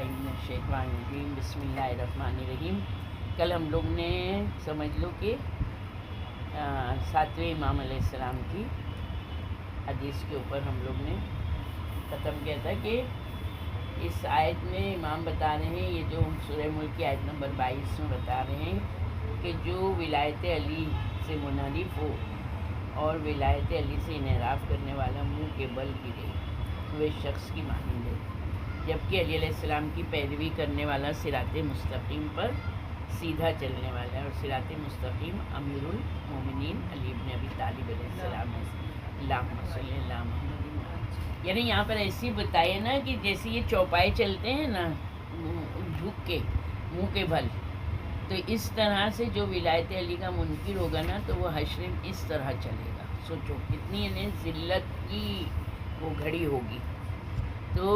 باللہ من الشیطان الرجیم بسم اللہ الرحمن الرحیم۔ کل ہم لوگ نے سمجھ لو کہ 7ویں امام علیہ السلام کی حدیث کے اوپر ہم لوگ نے ختم کیا تھا کہ اس آیت میں امام بتا رہے ہیں، یہ جو سورہ ملک کی آیت نمبر 22 میں بتا رہے ہیں کہ جو ولایت علی سے منحرف ہو اور ولایت علی سے انحراف کرنے والا منہ کے بل گرے وہ شخص کی مانند ہے، جبکہ علی علیہ السلام کی پیروی کرنے والا صراط مستقیم پر سیدھا چلنے والا ہے، اور صراط مستقیم امیر المومنین علی بن ابی طالب علیہ السلام ہے۔ اللہم صلی اللہ محمد۔ یعنی یہاں پر ایسی بتائے نا کہ جیسے یہ چوپائے چلتے ہیں نا جھک کے منہ کے بھل، تو اس طرح سے جو ولایت علی کا منکر ہوگا نا تو وہ حشر میں اس طرح چلے گا۔ سوچو کتنی انہیں ذلت کی وہ گھڑی ہوگی۔ تو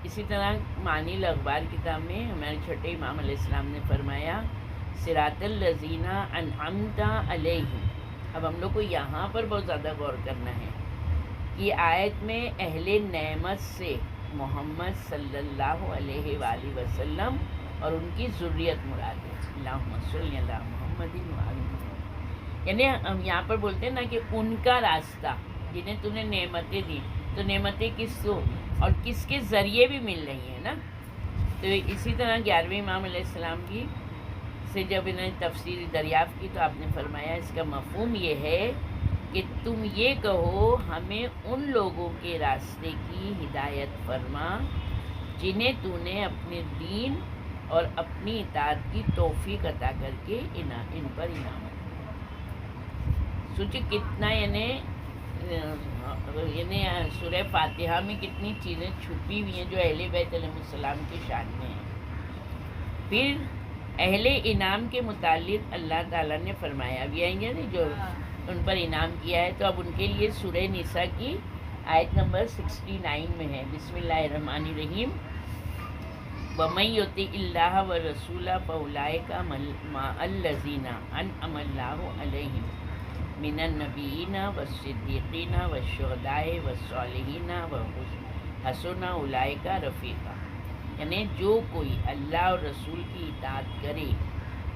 اسی طرح معنی الاخبار کتاب میں ہمارے چھوٹے امام علیہ السلام نے فرمایا صراط الذین انعمت علیہم۔ اب ہم لوگ کو یہاں پر بہت زیادہ غور کرنا ہے کہ آیت میں اہل نعمت سے محمد صلی اللہ علیہ وآلہ وسلم اور ان کی ذریت مراد ہے۔ اللہم صلی اللہ محمد وآلہ محمد، یعنی ہم یہاں پر بولتے ہیں نا کہ ان کا راستہ جنہیں تم نے نعمتیں دی، تو نعمتیں کس کو اور کس کے ذریعے بھی مل رہی ہیں نا۔ تو اسی طرح 11ویں امام علیہ السلام کی سے جب انہیں تفسیر دریافت کی تو آپ نے فرمایا اس کا مفہوم یہ ہے کہ تم یہ کہو ہمیں ان لوگوں کے راستے کی ہدایت فرما جنہیں تو نے اپنے دین اور اپنی اطاعت کی توفیق عطا کر کے ان پر انعامت۔ سوچے کتنا یعنی سورہ فاتحہ میں کتنی چیزیں چھپی ہوئی ہیں جو اہل بیت علیہ السلام کی شان میں ہیں۔ پھر اہل انعام کے متعلق اللہ تعالیٰ نے فرمایا بھی آئیں گے جو ان پر انعام کیا ہے، تو اب ان کے لیے سورہ نساء کی آیت نمبر 69 میں ہے۔ بسم اللہ الرحمن الرحیم۔ وَمَن يُطِعِ اللَّهَ وَرَسُولَهُ فَأُولَٰئِكَ مَعَ الَّذِينَ أَنْعَمَ اللَّهُ عَلَيْهِم مِّنَ النَّبِيِّينَ وَالصِّدِّيقِينَ وَالشُّهَدَاءِ وَالصَّالِحِينَ وَحَسُنَ أُولَٰئِكَ رَفِیقًا۔ یعنی جو کوئی اللہ اور رسول کی اطاعت کرے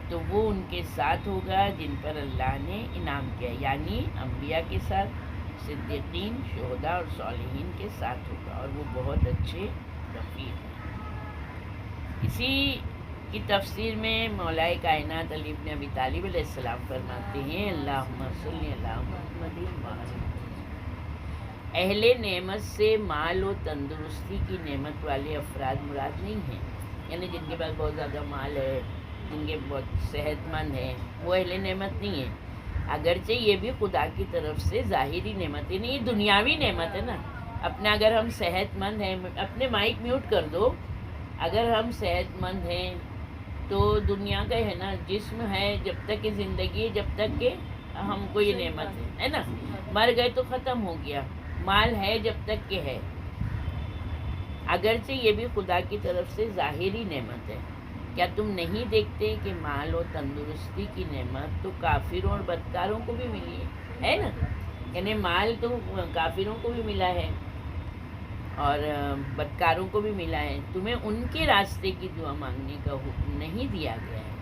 تو وہ ان کے ساتھ ہوگا جن پر اللہ نے انعام کیا، یعنی انبیاء کے ساتھ، صدیقین، شہداء اور صالحین کے ساتھ ہوگا، اور وہ بہت اچھے رفیق ہیں۔ اسی کی تفسیر میں مولا کائنات علی بن ابی طالب علیہ السلام فرماتے ہیں اللہم صلی اللہ محمد وآلہ۔ اہل نعمت سے مال و تندرستی کی نعمت والے افراد مراد نہیں ہیں، یعنی جن کے پاس بہت زیادہ مال ہے، جن کے بہت صحت مند ہیں، وہ اہل نعمت نہیں ہیں، اگرچہ یہ بھی خدا کی طرف سے ظاہری نعمت ہے، نہیں یہ دنیاوی نعمت ہے نا۔ اپنا اگر ہم صحت مند ہیں، اپنے مائک میوٹ کر دو، اگر ہم صحت مند ہیں تو دنیا کا ہے نا جسم ہے جب تک کہ زندگی ہے، جب تک کہ ہم کو یہ نعمت ہے نا، مر گئے تو ختم ہو گیا، مال ہے جب تک کہ ہے، اگرچہ یہ بھی خدا کی طرف سے ظاہری نعمت ہے۔ کیا تم نہیں دیکھتے کہ مال و تندرستی کی نعمت تو کافروں اور بدکاروں کو بھی ملی ہے نا، یعنی مال تو کافروں کو بھی ملا ہے اور بدکاروں کو بھی ملا ہے، تمہیں ان کے راستے کی دعا مانگنے کا حکم نہیں دیا گیا ہے،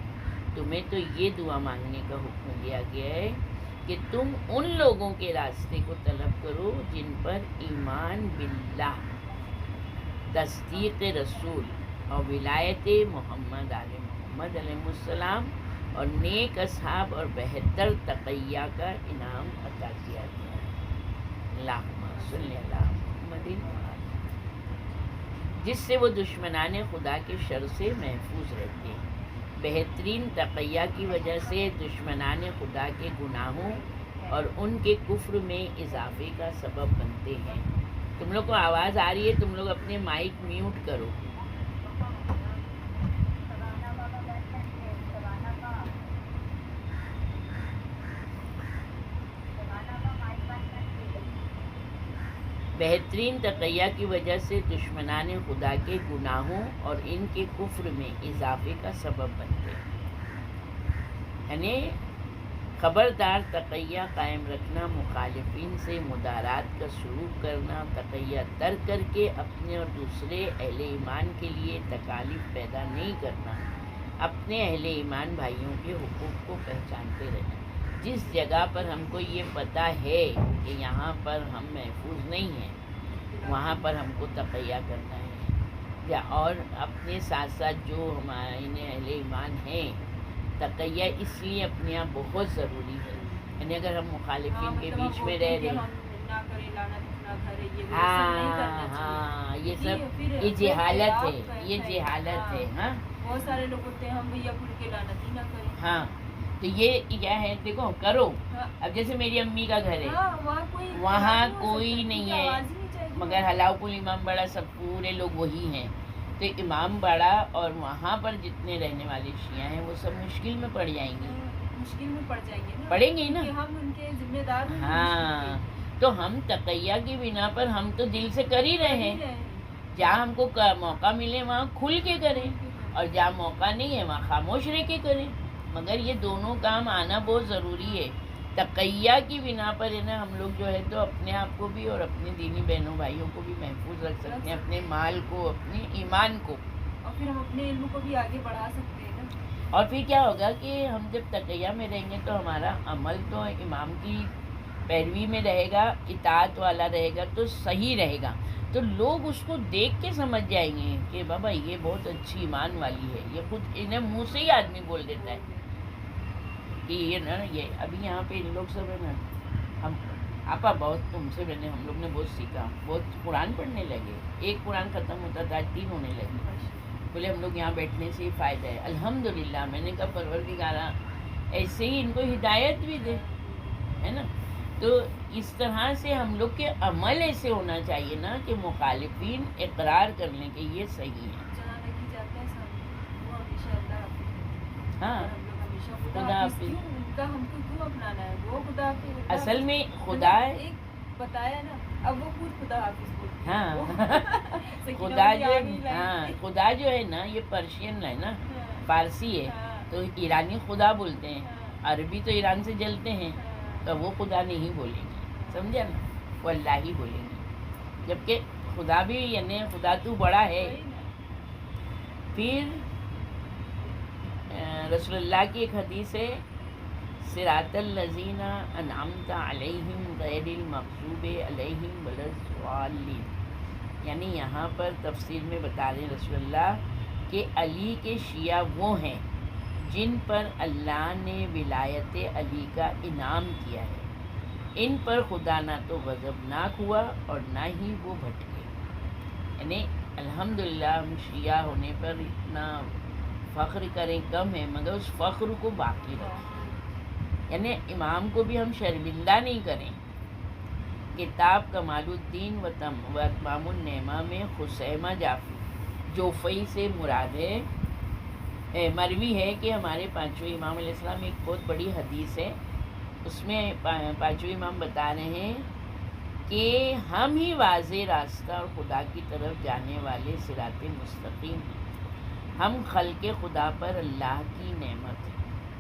تمہیں تو یہ دعا مانگنے کا حکم دیا گیا ہے کہ تم ان لوگوں کے راستے کو طلب کرو جن پر ایمان باللہ، تصدیق رسول اور ولایت محمد علیہ السلام اور نیک اصحاب اور بہتر تقیہ کا انعام عطا کیا گیا ہے۔ اللہم صلی اللہ محمد جس سے وہ دشمنان خدا کے شر سے محفوظ رہتے ہیں، بہترین تقیہ کی وجہ سے دشمنان خدا کے گناہوں اور ان کے کفر میں اضافے کا سبب بنتے ہیں۔ تم لوگ کو آواز آ رہی ہے، تم لوگ اپنے مائک میوٹ کرو۔ بہترین تقیہ کی وجہ سے دشمنان خدا کے گناہوں اور ان کے کفر میں اضافے کا سبب بنتے ہیں، یعنی خبردار تقیہ قائم رکھنا، مخالفین سے مدارات کا سلوک کرنا، تقیہ ترک کر کے اپنے اور دوسرے اہل ایمان کے لیے تکالیف پیدا نہیں کرنا، اپنے اہل ایمان بھائیوں کے حقوق کو پہچانتے رہنا۔ جس جگہ پر ہم کو یہ پتہ ہے کہ یہاں پر ہم محفوظ نہیں ہیں، وہاں پر ہم کو تقیہ کرنا ہے، اور اپنے ساتھ ساتھ جو ہمارے اہل ایمان ہیں، تقیہ اس لیے اپنے یہاں بہت ضروری ہے۔ یعنی اگر ہم مخالفین کے بیچ میں رہ رہے ہیں، ہاں یہ سب یہ جہالت ہے، یہ جہالت ہے۔ ہاں بہت سارے لوگ ہوتے ہیں ہم بھیا کھل کے لعنت ہی نہ کریں۔ ہاں تو یہ کیا ہے، دیکھو کرو، اب جیسے میری امی کا گھر ہے، وہاں کوئی نہیں ہے مگر حلاؤ پل امام باڑہ، سب پورے لوگ وہی ہیں، تو امام باڑہ اور وہاں پر جتنے رہنے والے شیعہ ہیں وہ سب مشکل میں پڑ جائیں گے، مشکل میں پڑ جائیں گے، پڑیں گے نا، ہم ان کے ذمہ دار ہیں۔ ہاں تو ہم تقیہ کی بنا پر ہم تو دل سے کر ہی رہے ہیں، جہاں ہم کو موقع ملے وہاں کھل کے کریں، اور جہاں موقع نہیں ہے وہاں خاموش رہ کے کریں، مگر یہ دونوں کام آنا بہت ضروری ہے۔ تقیہ کی بنا پر ہے نا ہم لوگ جو ہے تو اپنے آپ کو بھی اور اپنے دینی بہنوں بھائیوں کو بھی محفوظ رکھ سکتے ہیں، اپنے مال کو، اپنے ایمان کو، اور پھر ہم اپنے علم کو بھی آگے بڑھا سکتے ہیں نا۔ اور پھر کیا ہوگا کہ ہم جب تقیہ میں رہیں گے تو ہمارا عمل تو امام کی پیروی میں رہے گا، اطاعت والا رہے گا تو صحیح رہے گا، تو لوگ اس کو دیکھ کے سمجھ جائیں گے کہ بابا یہ بہت اچھی ایمان والی ہے، یہ خود انہیں منہ سے ہی آدمی بول دیتا ہے کہ یہ نا یہ ابھی یہاں پہ ان لوگ سب ہے نا، ہم آپا بہت تم سے ہم لوگ نے بہت سیکھا، بہت قرآن پڑھنے لگے، ایک قرآن ختم ہوتا تھا 3 ہونے لگے، بولے ہم لوگ یہاں بیٹھنے سے ہی فائدہ ہے، الحمدللہ۔ میں نے کہا پروردگارا ایسے ہی ان کو ہدایت بھی دے، ہے نا، تو اس طرح سے ہم لوگ کے عمل ایسے ہونا چاہیے نا کہ مخالفین اقرار کر لیں کہ یہ صحیح ہے۔ ہاں خدا حافظ، ہم کو کیوں اپنانا ہے، وہ خدا اصل میں خدا بتایا نا، اب وہ خود خدا حافظ بولتے ہیں۔ ہاں خدا جو ہے، ہاں خدا جو ہے نا یہ پرشین ہے نا، فارسی ہے، تو ایرانی خدا بولتے ہیں، عربی تو ایران سے جلتے ہیں، تو وہ خدا نہیں بولیں گے، سمجھا نا، وہ اللہ ہی بولیں گے، جبکہ خدا بھی یعنی خدا تو بڑا ہے۔ پھر رسول اللہ کی ایک حدیث ہے، صراط الذین انعمت علیہم غیر المغضوب علیہم ولا الضالین، یعنی یہاں پر تفسیر میں بتا رہے ہیں رسول اللہ کہ علی کے شیعہ وہ ہیں جن پر اللہ نے ولایت علی کا انعام کیا ہے، ان پر خدا نہ تو غضبناک ہوا اور نہ ہی وہ بھٹکے، یعنی الحمدللہ ہم شیعہ ہونے پر اتنا فخر کریں کم ہے، مگر اس فخر کو باقی رکھیں، یعنی امام کو بھی ہم شرمندہ نہیں کریں۔ کتاب کمال الدین و اتمام النعمہ میں خثیمہ جوفی سے مراد ہے، مروی ہے کہ ہمارے پانچویں امام علیہ السلام، ایک بہت بڑی حدیث ہے، اس میں پانچویں امام بتا رہے ہیں کہ ہم ہی واضح راستہ اور خدا کی طرف جانے والے صراط مستقیم ہیں، ہم خلق خدا پر اللہ کی نعمت ہے۔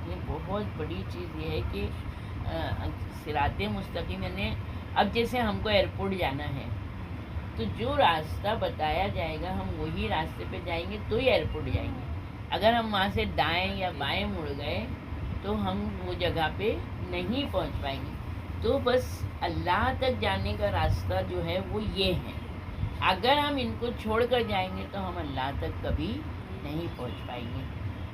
یہ بہت بڑی چیز یہ ہے کہ صراط مستقیم، یعنی اب جیسے ہم کو ایئرپورٹ جانا ہے تو جو راستہ بتایا جائے گا ہم وہی راستے پہ جائیں گے تو ہی ایئرپورٹ جائیں گے، اگر ہم وہاں سے دائیں یا بائیں مڑ گئے تو ہم وہ جگہ پہ نہیں پہنچ پائیں گے، تو بس اللہ تک جانے کا راستہ جو ہے وہ یہ ہے، اگر ہم ان کو چھوڑ کر جائیں گے تو ہم اللہ تک کبھی نہیں پہنچ پائیں گے۔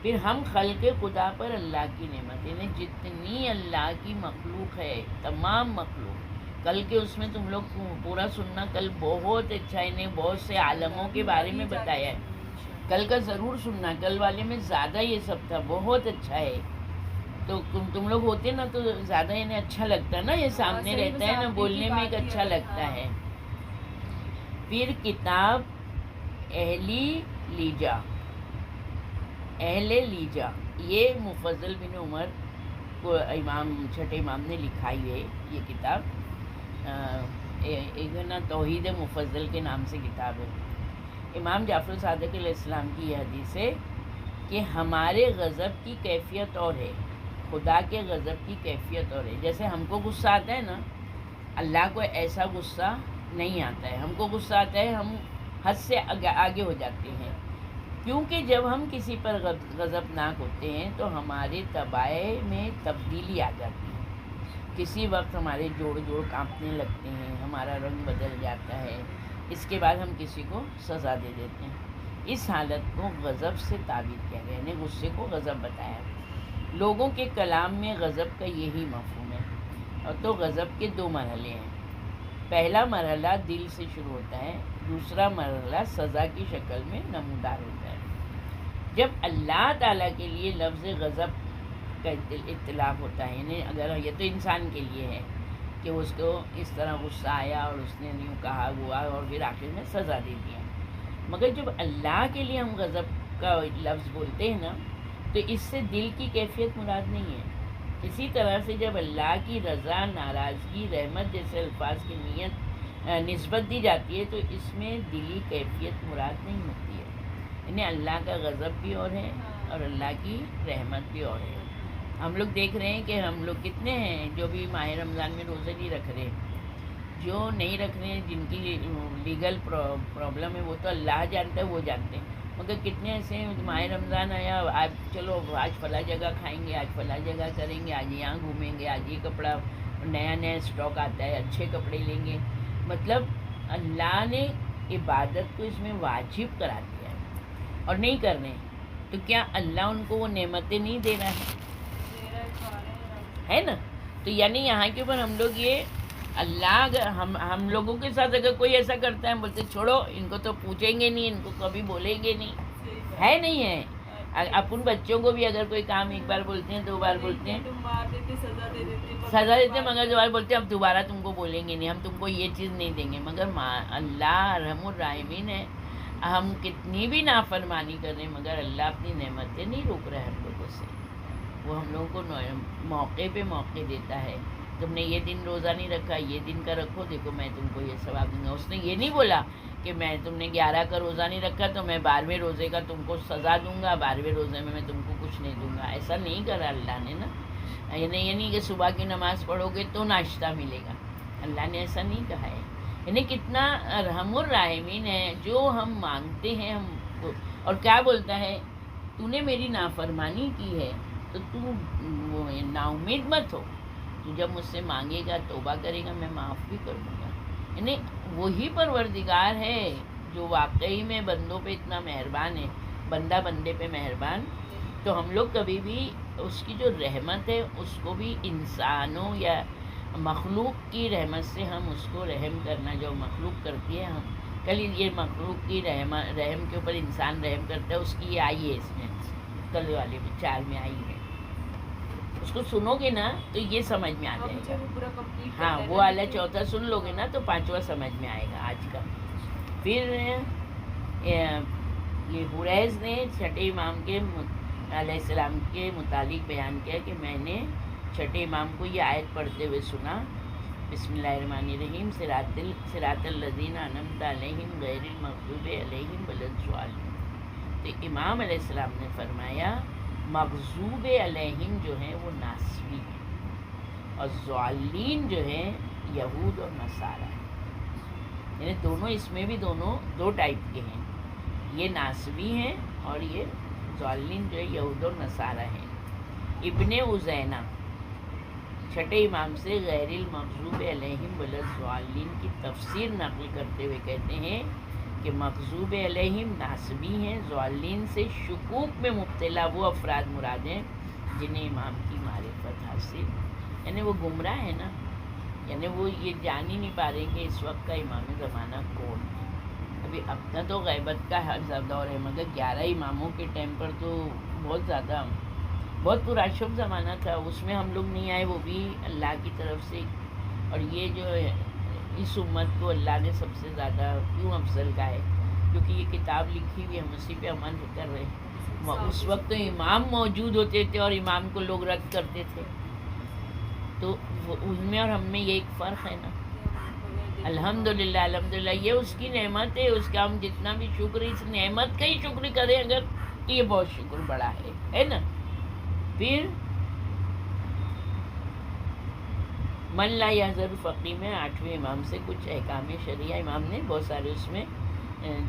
پھر ہم خلق خدا پر اللہ کی نعمت، یعنی جتنی اللہ کی مخلوق ہے، تمام مخلوق، کل کے اس میں تم لوگ پورا سننا، کل بہت اچھا انہیں بہت سے عالموں کے بارے میں بتایا ہے، کل کا ضرور سننا، کل والے میں زیادہ یہ سب تھا، بہت اچھا ہے، تو تم لوگ ہوتے نا تو زیادہ انہیں اچھا لگتا ہے نا، یہ سامنے رہتا ہے نا، بولنے میں ایک اچھا لگتا ہے۔ پھر کتاب اہل لیجا، یہ مفضل بن عمر کو امام چھٹے امام نے لکھائی ہے، یہ کتاب ایک نا توحید مفضل کے نام سے کتاب ہے۔ امام جعفر صادق علیہ السلام کی یہ حدیث ہے کہ ہمارے غضب کی کیفیت اور ہے، خدا کے غضب کی کیفیت اور ہے. جیسے ہم کو غصہ آتا ہے نا، اللہ کو ایسا غصہ نہیں آتا ہے. ہم کو غصہ آتا ہے، ہم حد سے آگے ہو جاتے ہیں، کیونکہ جب ہم کسی پر غضبناک ہوتے ہیں تو ہمارے طبائع میں تبدیلی آ جاتی ہے. کسی وقت ہمارے جوڑ کانپنے لگتے ہیں، ہمارا رنگ بدل جاتا ہے. اس کے بعد ہم کسی کو سزا دے دیتے ہیں. اس حالت کو غضب سے تعبیر کیا گیا، یعنی غصے کو غضب بتایا. لوگوں کے کلام میں غضب کا یہی مفہوم ہے. اور تو غضب کے 2 مرحلے ہیں. پہلا مرحلہ دل سے شروع ہوتا ہے، دوسرا مرحلہ سزا کی شکل میں نمودار ہوتا ہے. جب اللہ تعالیٰ کے لیے لفظ غضب کا اطلاق ہوتا ہے، یعنی اگر یہ تو انسان کے لیے ہے کہ اس کو اس طرح غصہ آیا اور اس نے یوں کہا ہوا اور پھر آخر میں سزا دے دیا، مگر جب اللہ کے لیے ہم غضب کا لفظ بولتے ہیں نا تو اس سے دل کی کیفیت مراد نہیں ہے. اسی طرح سے جب اللہ کی رضا، ناراضگی، رحمت جیسے الفاظ کی نیت نسبت دی جاتی ہے تو اس میں دلی کیفیت مراد نہیں ہوتی ہے. یعنی اللہ کا غضب بھی اور ہے اور اللہ کی رحمت بھی اور ہے. ہم لوگ دیکھ رہے ہیں کہ ہم لوگ کتنے ہیں جو بھی ماہ رمضان میں روزے نہیں رکھ رہے، جو نہیں رکھ رہے ہیں، جن کی لیگل پرابلم ہے وہ تو اللہ جانتا ہے، وہ جانتے ہیں. مگر کتنے ایسے ہیں ماہ رمضان آیا، آج چلو آج فلاں جگہ کھائیں گے، آج فلاں جگہ کریں گے، آج یہاں گھومیں گے، آج یہ کپڑا نیا اسٹاک آتا ہے، اچھے کپڑے لیں گے. مطلب اللہ نے عبادت کو اس میں واجب کرا دیا ہے اور نہیں کرنے، تو کیا اللہ ان کو وہ نعمتیں نہیں دے رہا ہے نا؟ تو یعنی یہاں کے اوپر ہم لوگ یہ اللہ اگر ہم لوگوں کے ساتھ اگر کوئی ایسا کرتا ہے، ہم بولتے چھوڑو ان کو، تو پوچھیں گے نہیں، ان کو کبھی بولیں گے نہیں، ہے نہیں ہے. اپن بچوں کو بھی اگر کوئی کام ایک بار بولتے ہیں، 2 بار بولتے ہیں، سزا دیتے ہیں، مگر دوبارہ بولتے ہیں اب دوبارہ تم کو بولیں گے نہیں، ہم تم کو یہ چیز نہیں دیں گے. مگر اللہ ارحم الراحمین ہے. ہم کتنی بھی نافرمانی کر رہے ہیں مگر اللہ اپنی نعمتیں نہیں روک رہا ہے ہم لوگوں سے. وہ ہم لوگوں کو موقع پہ موقع دیتا ہے. تم نے یہ دن روزہ نہیں رکھا، یہ دن کا رکھو، دیکھو میں تم کو یہ ثواب دوں گا. اس نے یہ نہیں بولا کہ تم نے 11 کا روزہ نہیں رکھا تو میں 12ویں روزے کا تم کو سزا دوں گا، 12ویں روزے میں تم کو کچھ نہیں دوں گا. ایسا نہیں کرا اللہ نے نا. یہ نہیں کہ صبح کی نماز پڑھو گے تو ناشتہ ملے گا، اللہ نے ایسا نہیں کہا ہے. یعنی کتنا ارحم الراحمین ہے. جو ہم مانگتے ہیں ہم کو، اور کیا بولتا ہے، تو نے میری نافرمانی کی ہے تو تو نا امید مت ہو، تو جب مجھ سے مانگے گا، توبہ کرے گا، میں معاف بھی کر دوں گا. یعنی وہی پروردگار ہے جو واقعی میں بندوں پہ اتنا مہربان ہے، بندہ بندے پہ مہربان. تو ہم لوگ کبھی بھی اس کی جو رحمت ہے اس کو بھی انسانوں یا مخلوق کی رحمت سے ہم اس کو رحم کرنا، جو مخلوق کرتی ہے، ہم کل یہ مخلوق کی رحم کے اوپر انسان رحم کرتا ہے، اس کی یہ آئی ہے، اس میں کل والے میں 4 میں آئی ہے. اس کو سنو گے نا تو یہ سمجھ میں آ جائے گا. ہاں وہ اعلیٰ چوتھا سن لو گے نا تو 5واں سمجھ میں آئے گا آج کا. پھر یہ حریث نے 6 امام کے علیہ السلام کے متعلق بیان کیا کہ میں نے 6 امام کو یہ آیت پڑھتے ہوئے سنا، بسم اللہ الرحمن الرحیم، صراط الذین انعمت علیہم غیر المغضوب علیہم ولا الضالین. تو امام علیہ السلام نے فرمایا مغضوب علیہم جو ہیں وہ ناصبی ہیں اور ضالین جو ہیں یہود اور نصارہ ہیں. یعنی دونوں اس میں بھی دونوں 2 ٹائپ کے ہیں، یہ ناصبی ہیں اور یہ ضالین جو ہے یہود اور نصارہ ہیں. ابن عزینہ 6 امام سے غیر المغضوب علیہم ولا الضالین کی تفسیر نقل کرتے ہوئے کہتے ہیں کہ مغضوب علیہم ناصبی ہیں، ضالین سے شکوک میں مبتلا وہ افراد مراد ہیں جنہیں امام کی معرفت حاصل، یعنی وہ گمراہ ہیں نا، یعنی وہ یہ جان ہی نہیں پا رہے کہ اس وقت کا امام زمانہ کون ہے. ابھی اپنا تو غیبت کا دور ہے، مگر 11 اماموں کے ٹائم پر تو بہت زیادہ بہت پراشب زمانہ تھا، اس میں ہم لوگ نہیں آئے، وہ بھی اللہ کی طرف سے. اور یہ جو ہے اس امت کو اللہ نے سب سے زیادہ کیوں افضل کا ہے، کیونکہ یہ کتاب لکھی ہوئی ہم اسی پہ عمل کر رہے ہیں. اس وقت تو امام موجود ہوتے تھے اور امام کو لوگ رد کرتے تھے، تو ان میں اور ہم میں یہ ایک فرق ہے نا. الحمدللہ الحمدللہ یہ اس کی نعمت ہے، اس کا ہم جتنا بھی شکر اس نعمت کا ہی شکر کریں اگر تو یہ بہت شکر بڑا ہے نا. پھر من لا یحذر فقی میں 8ویں امام سے کچھ احکام شریعہ امام نے بہت سارے اس میں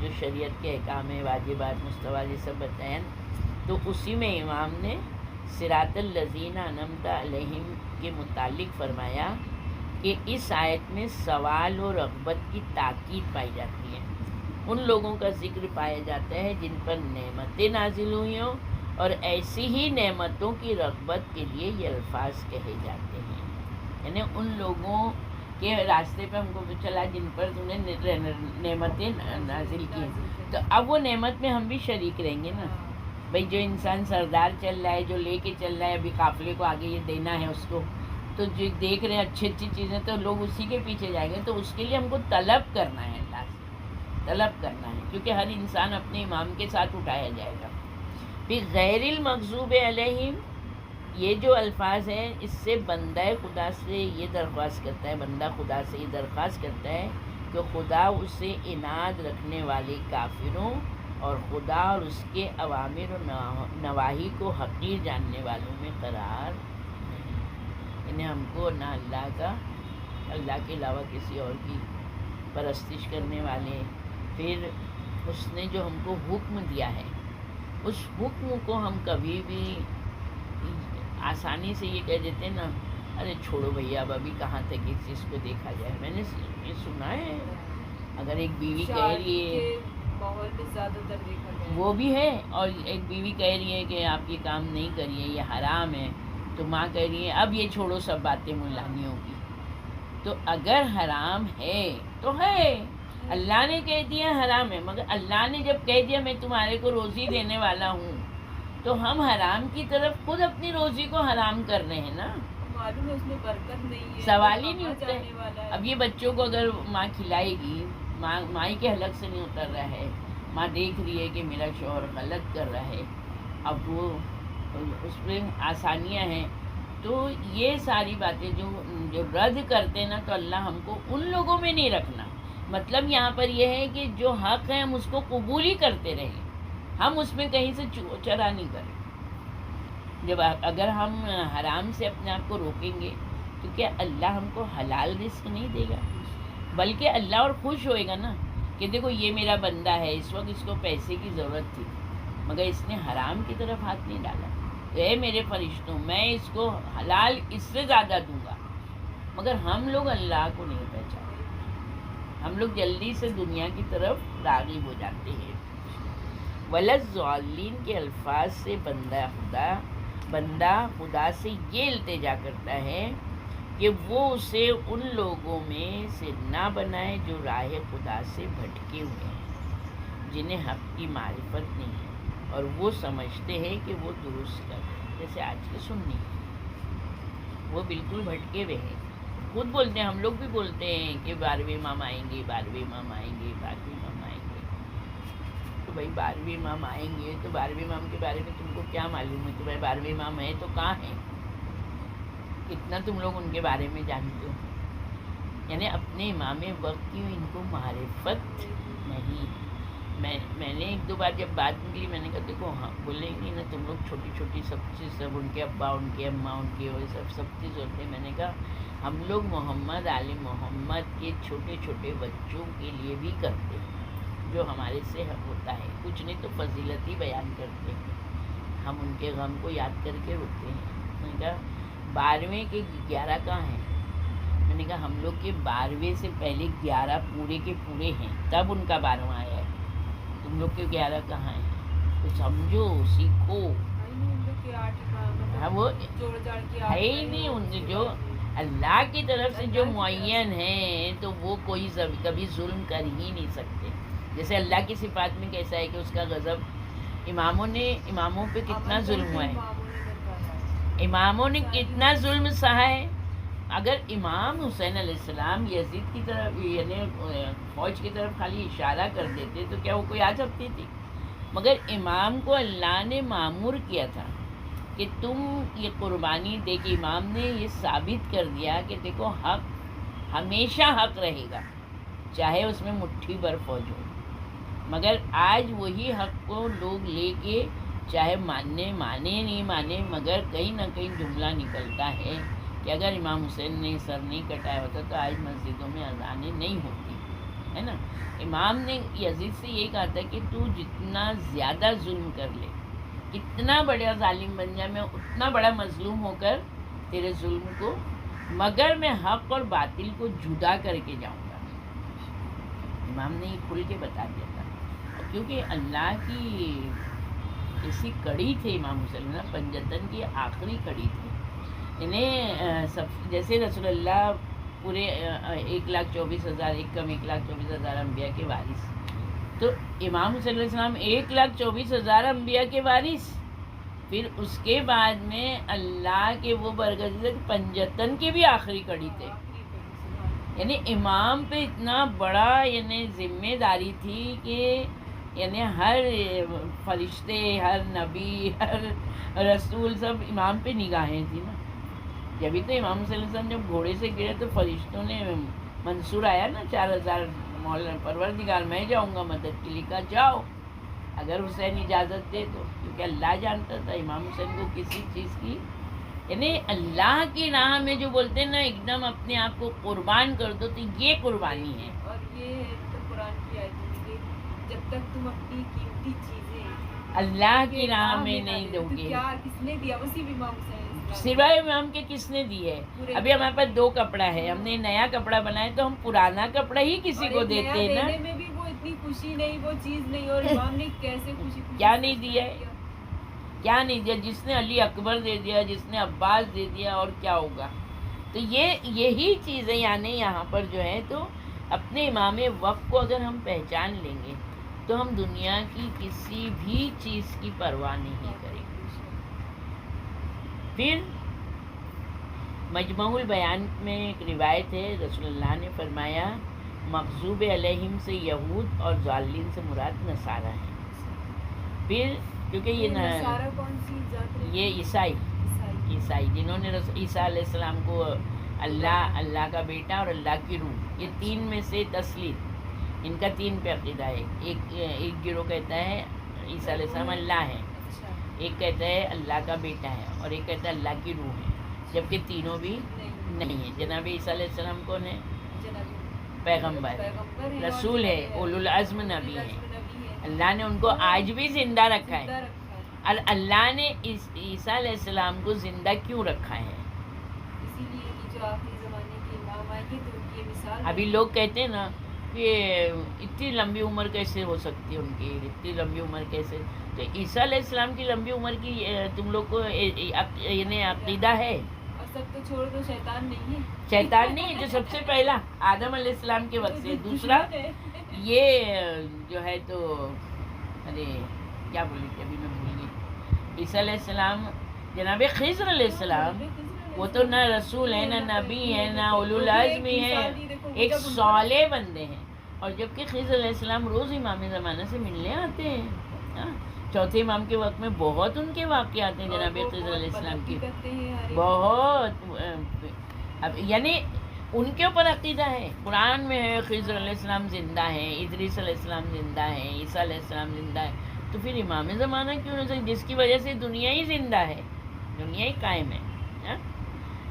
جو شریعت کے احکام واجبات مستویٰ یہ سب بتایا، تو اسی میں امام نے صراط الذین انعمت علیہم کے متعلق فرمایا کہ اس آیت میں سوال و رغبت کی تاکید پائی جاتی ہے، ان لوگوں کا ذکر پایا جاتا ہے جن پر نعمتیں نازل ہوئی ہوں، اور ایسی ہی نعمتوں کی رغبت کے لیے یہ الفاظ کہے جاتے ہیں، یعنی ان لوگوں کے راستے پہ ہم کو چلا جن پر تم نے نعمتیں نازل کی، تو اب وہ نعمت میں ہم بھی شریک رہیں گے نا۔ بھئی جو انسان سردار چل رہا ہے، جو لے کے چل رہا ہے، ابھی قافلے کو آگے یہ دینا ہے اس کو، تو جو دیکھ رہے ہیں اچھی اچھی چیزیں تو لوگ اسی کے پیچھے جائیں گے، تو اس کے لیے ہم کو طلب کرنا ہے، اللہ سے طلب کرنا ہے، کیونکہ ہر انسان اپنے امام کے ساتھ اٹھایا جائے گا۔ پھر غیر المغضوب علیہم، یہ جو الفاظ ہیں اس سے بندہ خدا سے یہ درخواست کرتا ہے، بندہ خدا سے یہ درخواست کرتا ہے کہ خدا اسے عناد رکھنے والے کافروں اور خدا اور اس کے اوامر و نواہی کو حقیر جاننے والوں میں قرار نہیں، یعنی ہم کو نہ اللہ کے علاوہ کسی اور کی پرستش کرنے والے، پھر اس نے جو ہم کو حکم دیا ہے اس حکم کو ہم کبھی بھی آسانی سے یہ کہہ دیتے ہیں نا، ارے چھوڑو بھیا اب ابھی کہاں تک اس چیز کو دیکھا جائے۔ میں نے یہ سنا ہے، اگر ایک بیوی کہہ رہی ہے ماحول میں زیادہ تر دیکھا گیا وہ بھی ہے، اور ایک بیوی کہہ رہی ہے کہ آپ یہ کام نہیں کریے یہ حرام ہے، تو ماں کہہ رہی ہے اب یہ چھوڑو سب باتیں ملانیوں کی، تو اگر حرام ہے تو ہے، اللہ نے کہہ دیا حرام ہے، مگر اللہ نے جب کہہ دیا میں تمہارے کو روزی دینے والا ہوں، تو ہم حرام کی طرف خود اپنی روزی کو حرام کر رہے ہیں نا، معلوم ہے اس میں برکت نہیں ہے، سوال ہی نہیں کہاں اٹھتا جانے والا ہے۔ اب یہ بچوں کو اگر ماں کھلائے گی، ماں کے حلق سے نہیں اتر رہا ہے، ماں دیکھ رہی ہے کہ میرا شوہر غلط کر رہا ہے، اب وہ اس میں آسانیاں ہیں، تو یہ ساری باتیں جو رد کرتے ہیں نا، تو اللہ ہم کو ان لوگوں میں نہیں رکھنا، مطلب یہاں پر یہ ہے کہ جو حق ہے ہم اس کو قبول ہی کرتے رہیں، ہم اس میں کہیں سے چرا نہیں کریں۔ جب اگر ہم حرام سے اپنے آپ کو روکیں گے تو کیا اللہ ہم کو حلال رزق نہیں دے گا، بلکہ اللہ اور خوش ہوئے گا نا کہ دیکھو یہ میرا بندہ ہے، اس وقت اس کو پیسے کی ضرورت تھی مگر اس نے حرام کی طرف ہاتھ نہیں ڈالا، تو اے میرے فرشتوں میں اس کو حلال اس سے زیادہ دوں گا، مگر ہم لوگ اللہ کو نہیں پہچانتے، ہم لوگ جلدی سے دنیا کی طرف راغب ہو جاتے ہیں۔ وَلَضَّالِّينَ کے الفاظ سے بندہ خدا سے یہ التجا کرتا ہے کہ وہ اسے ان لوگوں میں سے نہ بنائے جو راہ خدا سے بھٹکے ہوئے ہیں، جنہیں حق کی معرفت نہیں ہے اور وہ سمجھتے ہیں کہ وہ درست کر رہے ہیں، جیسے آج کے سنی وہ بالکل بھٹکے ہوئے ہیں، خود بولتے ہیں، ہم لوگ بھی بولتے ہیں کہ 12ویں امام آئیں گے، 12ویں امام آئیں گے، 12ویں امام آئیں گے، تو بھائی 12ویں امام آئیں گے تو 12ویں امام کے بارے میں تم کو کیا معلوم ہے کہ بھائی 12ویں امام ہے تو کہاں ہے، کتنا تم لوگ ان کے بارے میں جانتے ہو، یعنی اپنے امام وقت کی ان کو معرفت نہیں۔ میں نے ایک دو بار جب بات نکلی میں نے کہا دیکھو ہاں بولیں گی نا تم لوگ چھوٹی چھوٹی سب چیز، سب ان کے ابا ان کے اماں ان کے وہ سب چیز ہوتے ہیں، میں نے کہا ہم لوگ محمد آل محمد کے چھوٹے چھوٹے بچوں کے لیے بھی کرتے ہیں جو ہمارے سے ہوتا ہے، کچھ نہیں تو فضیلت ہی بیان کرتے ہیں، ہم ان کے غم کو یاد کر کے روتے ہیں۔ میں نے کہا 12ویں کے 11 کہاں ہیں، میں نے کہا ہم لوگ کے 12ویں سے پہلے 11 پورے کے پورے ہیں تب ان کا 12واں آیا ہے، تم لوگ کے 11 کہاں ہیں، تو سمجھو سیکھو، ہاں وہ ہے ہی نہیں، ان جو اللہ کی طرف سے جو معین ہیں تو وہ کوئی کبھی ظلم کر ہی نہیں سکتے، جیسے اللہ کی صفات میں کیسا ہے کہ اس کا غضب اماموں پہ کتنا ظلم ہوا ہے، اماموں نے کتنا ظلم سہا ہے، اگر امام حسین علیہ السلام یزید کی طرف یعنی فوج کی طرف خالی اشارہ کر دیتے تو کیا وہ کوئی آ سکتی تھی، مگر امام کو اللہ نے مامور کیا تھا کہ تم یہ قربانی دے کے، امام نے یہ ثابت کر دیا کہ دیکھو حق ہمیشہ حق رہے گا چاہے اس میں مٹھی بھر فوج ہو، مگر آج وہی حق کو لوگ لے کے چاہے مانے نہیں مانے، مگر کہیں نہ کہیں جملہ نکلتا ہے کہ اگر امام حسین نے سر نہیں کٹایا ہوتا تو آج مسجدوں میں اذانیں نہیں ہوتی، ہے نا. امام نے یزید سے یہ کہا تھا کہ تو جتنا زیادہ ظلم کر لے، کتنا بڑا ظالم بن جائے، میں اتنا بڑا مظلوم ہو کر تیرے ظلم کو، مگر میں حق اور باطل کو جدا کر کے جاؤں گا. امام نے یہ کھل کے بتا دیا تھا، کیونکہ اللہ کی ایسی کڑی تھے امام حسین نا، پنجتن کی آخری کڑی تھی. انہیں سب جیسے رسول اللہ پورے 1,24,000 ایک کم 1,24,000 انبیاء کے وارث، تو امام حسین علیہ السلام 1,24,000 انبیاء کے وارث، پھر اس کے بعد میں اللہ کے وہ برگزیدہ پنجتن کے بھی آخری کڑی تھے. یعنی امام پہ اتنا بڑا یعنی ذمہ داری تھی کہ یعنی ہر فرشتے، ہر نبی، ہر رسول سب امام پہ نگاہیں تھی نا. جبھی تو امام صلی اللہ علیہ وسلم جب گھوڑے سے گرے تو فرشتوں نے منصور آیا نا 4,000 مولانا پروردگار میں جاؤں گا مدد کے لیے، کہا جاؤ اگر حسین اجازت دے تو، کیونکہ اللہ جانتا تھا امام حسین کو کسی چیز کی، یعنی اللہ کی راہ میں جو بولتے ہیں نا ایک دم اپنے آپ کو قربان کر دو، تو یہ قربانی ہے. اور یہ تو قرآن کی آیت ہے کہ جب تک تم اپنی قیمتی چیزیں اللہ کی راہ میں نہیں دو گے، کیا کس نے دیا، اسی بھی امام حسین سوائے امام کے کس نے دی ہے. ابھی ہمارے پاس 2 کپڑا ہے، ہم نے نیا کپڑا بنایا تو ہم پرانا کپڑا ہی کسی کو دیتے ہیں نا. میں بھی وہ اتنی خوشی نہیں، وہ چیز نہیں، اور امام نے کیسے خوشی کیا نہیں دیا ہے، کیا نہیں دیا. جس نے علی اکبر دے دیا، جس نے عباس دے دیا، اور کیا ہوگا. تو یہی چیزیں یعنی یہاں پر جو ہے، تو اپنے امام وقت کو اگر ہم پہچان لیں گے تو ہم دنیا کی کسی بھی چیز کی پرواہ نہیں کریں گے. پھر مجموع البیان میں ایک روایت ہے، رسول اللہ نے فرمایا مغضوب علیہم سے یہود اور ضالین سے مراد نصارہ ہیں. پھر کیونکہ یہ عیسائی جنہوں نے عیسیٰ علیہ السلام کو اللہ کا بیٹا اور اللہ کی روح، یہ 3 میں سے تسلیت، ان کا 3 پہ عقیدہ ہے. ایک گروہ کہتا ہے عیسیٰ علیہ السلام اللہ ہے، ایک کہتا ہے اللہ کا بیٹا ہے، اور ایک کہتا ہے اللہ کی روح ہے، جبکہ تینوں بھی نہیں ہیں. جناب عیسیٰ علیہ السلام کون ہے؟ پیغمبر، رسول ہے، اولو العزم نبی ہے. اللہ نے ان کو آج بھی زندہ رکھا ہے. اللہ نے عیسیٰ علیہ السلام کو زندہ کیوں رکھا ہے؟ ابھی لوگ کہتے ہیں نا کہ اتنی لمبی عمر کیسے ہو سکتی ہے ان کی، اتنی لمبی عمر کیسے. تو عیسیٰ علیہ السلام کی لمبی عمر کی تم لوگ کو یعنی عقیدہ ہے. اور سب تو چھوڑ دو، شیطان نہیں ہے، شیطان نہیں ہے جو سب سے پہلا آدم علیہ السلام کے وقت سے. دوسرا یہ جو ہے تو ارے کیا بولی تھی ابھی میں بھول گئی. عیسیٰ علیہ السلام جناب خضر علیہ السلام وہ تو نہ رسول ہے، نہ نبی ہے، نہ اولو العزم ہے، ایک صالح بندے ہیں. اور جبکہ خضر علیہ السلام روز امام زمانہ سے ملنے آتے ہیں. چوتھے امام کے وقت میں بہت ان کے واقعات ہیں جناب خضر علیہ السلام کی، بہت. اب یعنی ان کے اوپر عقیدہ ہے. قرآن میں ہے خضر علیہ السلام زندہ ہے، ادریس علیہ السلام زندہ ہے، عیسیٰ علیہ السلام زندہ ہے. تو پھر امام زمانہ کیوں نہیں سکتی، جس کی وجہ سے دنیا ہی زندہ ہے، دنیا ہی قائم ہے.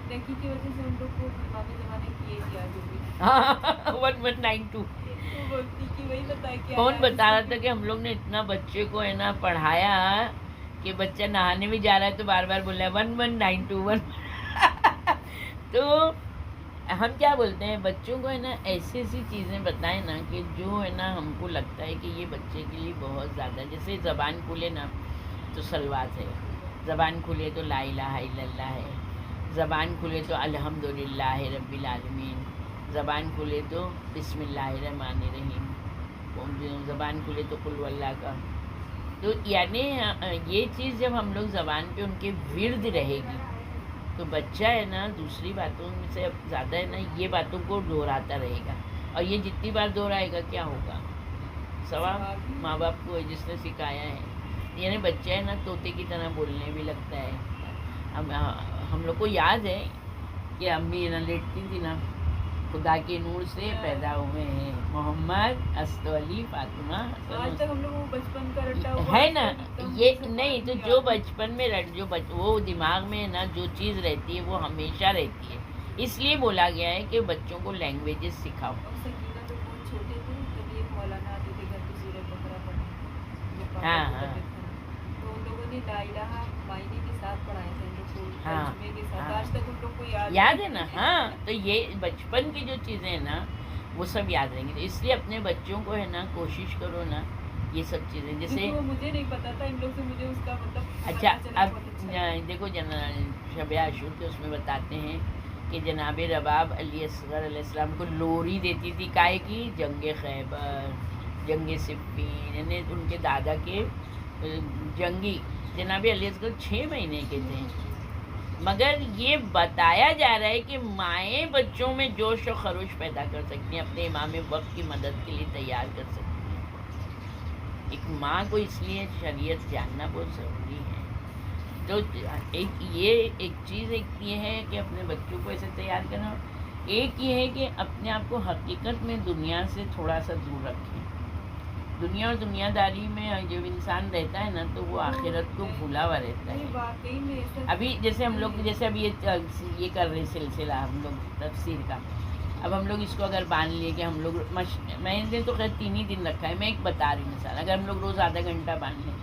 کی وجہ سے ان لوگ کو امام زمانے کی یہ یاد ہوگی. 1192 کون بتا رہا تھا کہ ہم لوگ نے اتنا بچے کو ہے نا پڑھایا کہ بچہ نہانے بھی جا رہا ہے تو بار بار بول رہا ہے 1192. تو ہم کیا بولتے ہیں بچوں کو ہے نا ایسی چیزیں بتائیں نا کہ جو ہے نا ہم کو لگتا ہے کہ یہ بچے کے لیے بہت زیادہ. جیسے زبان کھلے نا تو سلوات ہے، زبان کھلے تو لا الہ الا اللہ ہے، زبان کھلے تو الحمدللہ رب العالمین، زبان کھلے تو بسم اللہ الرحمن الرحیم، زبان کھلے تو قل واللہ کا. تو یعنی یہ چیز جب ہم لوگ زبان پہ ان کے ورد رہے گی تو بچہ ہے نا دوسری باتوں سے زیادہ ہے نا یہ باتوں کو دہراتا رہے گا. اور یہ جتنی بار دہرائے گا کیا ہوگا، ثواب ماں باپ کو ہے جس نے سکھایا ہے. یعنی بچہ ہے نا طوطے کی طرح بولنے بھی لگتا ہے. ہم لوگ کو یاد ہے کہ امی نا لیٹتی تھی نا، خدا کے نور سے پیدا ہوئے ہیں محمد، اسد علی، فاطمہ. آج تک ہم لوگ بچپن کا رٹا ہوا ہے نا یہ نہیں تو جو بچپن میں وہ دماغ میں نا جو چیز رہتی ہے وہ ہمیشہ رہتی ہے، اس لیے بولا گیا ہے کہ بچوں کو لینگویجز سکھاؤ. اور سکینہ تو بہت چھوٹے تھے تبھی ایک مولانا آتے تھے گھر پہ سورۃ بقرہ پڑھنے، جب پاپا ہاں کی ہاں طبیعت خراب تو ان لوگوں نے لا الہ معانی کے ساتھ پڑھایا تھا ان لوگ کو، ہاں ترجمے کے ساتھ. ہاں آج تک ان لوگ کو یاد ہے نا. ہاں تو یہ بچپن کی جو چیزیں ہیں نا وہ سب یاد رہیں گی، تو اس لیے اپنے بچوں کو ہے نا کوشش کرو نا یہ سب چیزیں جیسے. وہ مجھے نہیں پتا تھا، ان لوگ سے مجھے اس کا مطلب اچھا پتہ چلا، اب بہت اچھا. دیکھو شب عاشور کے اس میں بتاتے ہیں کہ جناب رباب علی اصغر علیہ السلام کو لوری دیتی تھی کائے کی، جنگ خیبر، جنگ صفین، یعنی ان کے دادا کے جنگی جناب علی اصغر 6 مہینے کے تھے. مگر یہ بتایا جا رہا ہے کہ مائیں بچوں میں جوش و خروش پیدا کر سکتی ہیں، اپنے امام وقت کی مدد کے لیے تیار کر سکتی ہیں. ایک ماں کو اس لیے شریعت جاننا بہت ضروری ہے. تو ایک چیز یہ ہے کہ اپنے بچوں کو ایسے تیار کرنا، ایک یہ ہے کہ اپنے آپ کو حقیقت میں دنیا سے تھوڑا سا دور رکھیں. دنیا اور دنیا داری میں جب انسان رہتا ہے نا تو وہ آخرت کو بھولا ہوا رہتا ہے. واقعی میں ابھی جیسے ہم لوگ جیسے ابھی یہ کر رہے سلسلہ ہم لوگ تفسیر کا، اب ہم لوگ اس کو اگر باندھ لیے کہ ہم لوگ میں نے تو خیر 3 ہی دن رکھا ہے، میں ایک بتا رہی ہوں مثال، اگر ہم لوگ روز آدھا گھنٹہ باندھ لیں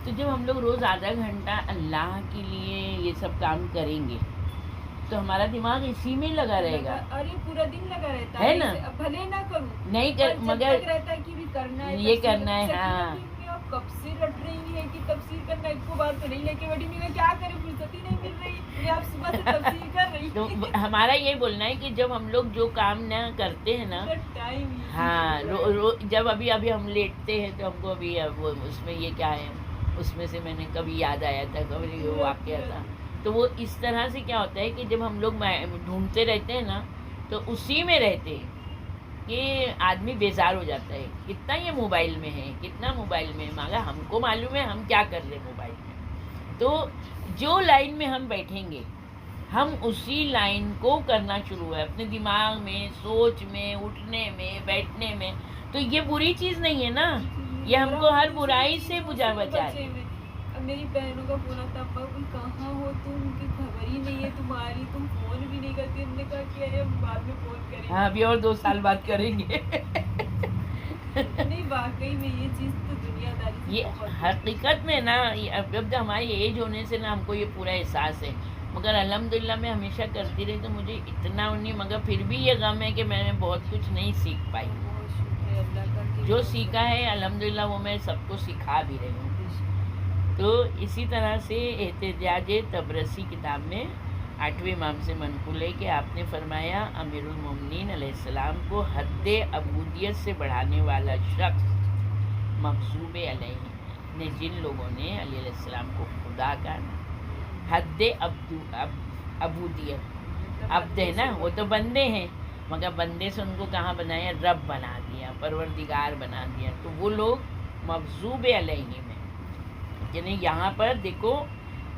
تو جب ہم لوگ روز آدھا گھنٹہ اللہ کے لیے یہ سب کام کریں گے تو ہمارا دماغ اسی میں لگا رہے گا. ارے پورا دن لگا رہتا ہے نا، بھلے نہ کروں نہیں کر مگر رہتا ہے کہ بھی کرنا ہے، یہ کرنا ہے. ہاں کب سے رٹ رہی ہے کہ تفسیر کرنا، ایک کو بات تو نہیں لے کے بیٹھی، میں کیا کریں، فرصت ہی نہیں مل رہی، میں آپ صبح سے تفسیر کر رہی تو ہمارا یہ بولنا ہے کہ جب ہم لوگ جو کام نہ کرتے ہیں نا، ہاں جب ابھی ہم لیٹتے ہیں تو ہم کو ابھی وہ اس میں یہ کیا ہے، اس میں سے میں نے کبھی یاد آیا تھا، کبھی وہ واقعہ تھا. تو وہ اس طرح سے کیا ہوتا ہے کہ جب ہم لوگ ڈھونڈتے رہتے ہیں نا تو اسی میں رہتے ہیں کہ آدمی بیزار ہو جاتا ہے، کتنا یہ موبائل میں ہے، کتنا موبائل میں، مگر ہم کو معلوم ہے ہم کیا کر رہے ہیں موبائل میں. تو جو لائن میں ہم بیٹھیں گے ہم اسی لائن کو کرنا شروع ہے، اپنے دماغ میں، سوچ میں، اٹھنے میں، بیٹھنے میں. تو یہ بری چیز نہیں ہے نا، یہ ہم کو ہر برائی سے بچائے. اب میری بہنوں کا فون آتا، ابا کہاں ہو تم، کی خبر ہی نہیں ہے تمہاری، تم فون بھی نہیں کرتی. ہم نے کہا کہ ارے ہم بعد میں فون کریں گے. ہاں ابھی اور 2 سال بعد کریں گے. نہیں واقعی میں یہ چیز تو دنیا داری یہ حقیقت میں نا، اب ہماری ایج ہونے سے نا ہم کو یہ پورا احساس ہے، مگر الحمدللہ میں ہمیشہ کرتی رہی تو مجھے اتنا نہیں، مگر پھر بھی یہ غم ہے کہ میں نے بہت کچھ نہیں سیکھ پائی. جو سیکھا ہے الحمدللہ وہ میں سب کو سکھا بھی رہی ہوں. تو اسی طرح سے احتجاج تبرسی کتاب میں 8ویں امام سے منقول ہے کہ آپ نے فرمایا امیر المومنین علیہ السلام کو حد عبودیت سے بڑھانے والا شخص مغضوب علیہ نے، جن لوگوں نے علی علیہ السلام کو خدا کا حد عبودیت، عبد ہے نا، وہ تو بندے ہیں، مگر بندے سے ان کو کہاں بنایا، رب بنا دیا، پروردگار بنا دیا. تو وہ لوگ مغضوب علیہ میں، یعنی یہاں پر دیکھو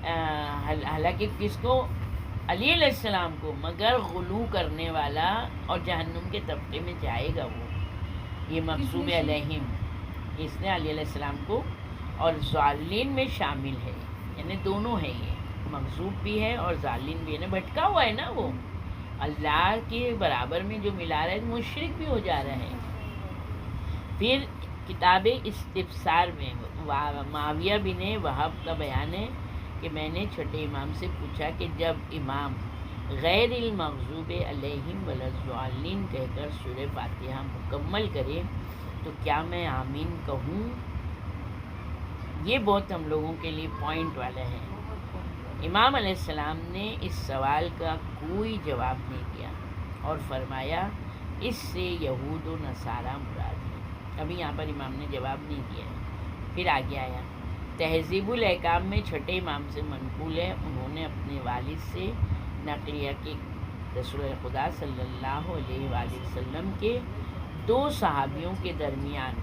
حالانکہ کس کو، علی علیہ السلام کو، مگر غلو کرنے والا اور جہنم کے طبقے میں جائے گا وہ، یہ مغضوب علیہم، اس نے علی علیہ السلام کو، اور ضالین میں شامل ہے، یعنی دونوں ہیں، یہ مغضوب بھی ہے اور ضالین بھی ہے، بھٹکا ہوا ہے نا وہ، اللہ کے برابر میں جو ملا رہا ہے مشرک بھی ہو جا رہا ہے. پھر کتاب استفسار میں معاویہ بن وہب کا بیان ہے کہ میں نے چھٹے امام سے پوچھا کہ جب امام غیر المغضوب علیہم ولا الضالین کہہ کر سورہ فاتحہ مکمل کرے تو کیا میں آمین کہوں؟ یہ بہت ہم لوگوں کے لیے پوائنٹ والا ہے. امام علیہ السلام نے اس سوال کا کوئی جواب نہیں کیا اور فرمایا اس سے یہود و نصارہ مراد ہے. ابھی یہاں پر امام نے جواب نہیں دیا ہے. پھر آگے آیا تہذیب الاحکام میں چھٹے امام سے منقول ہے، انہوں نے اپنے والد سے نقلیہ کہ رسول خدا صلی اللہ علیہ وآلہ وسلم کے 2 صحابیوں کے درمیان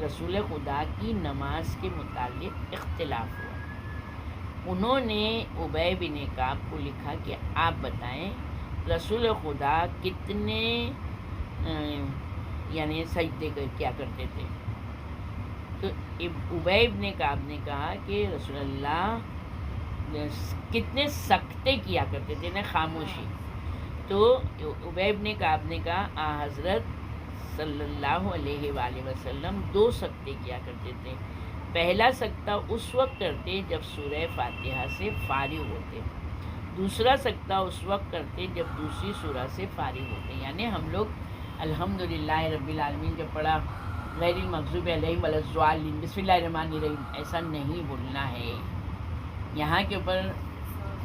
رسول خدا کی نماز کے متعلق اختلاف ہوا. انہوں نے ابی بن کعب کو لکھا کہ آپ بتائیں رسول خدا کتنے یعنی سجدے کیا کرتے تھے. تو ابی ابن کعب نے کہا کہ رسول اللہ کتنے سکتے کیا کرتے تھے نا خاموشی. تو ابی ابن کعب نے کہا حضرت صلی اللہ علیہ وآلہ وسلم 2 سکتے کیا کرتے تھے. پہلا سکتہ اس وقت کرتے جب سورہ فاتحہ سے فارغ ہوتے، دوسرا سکتہ اس وقت کرتے جب دوسری سورہ سے فارغ ہوتے. یعنی ہم لوگ الحمدللہ رب العالمین جب پڑھا غیر المغضوب علیہم ولا الضالین بسم اللہ الرحمن الرحیم ایسا نہیں بولنا ہے. یہاں کے اوپر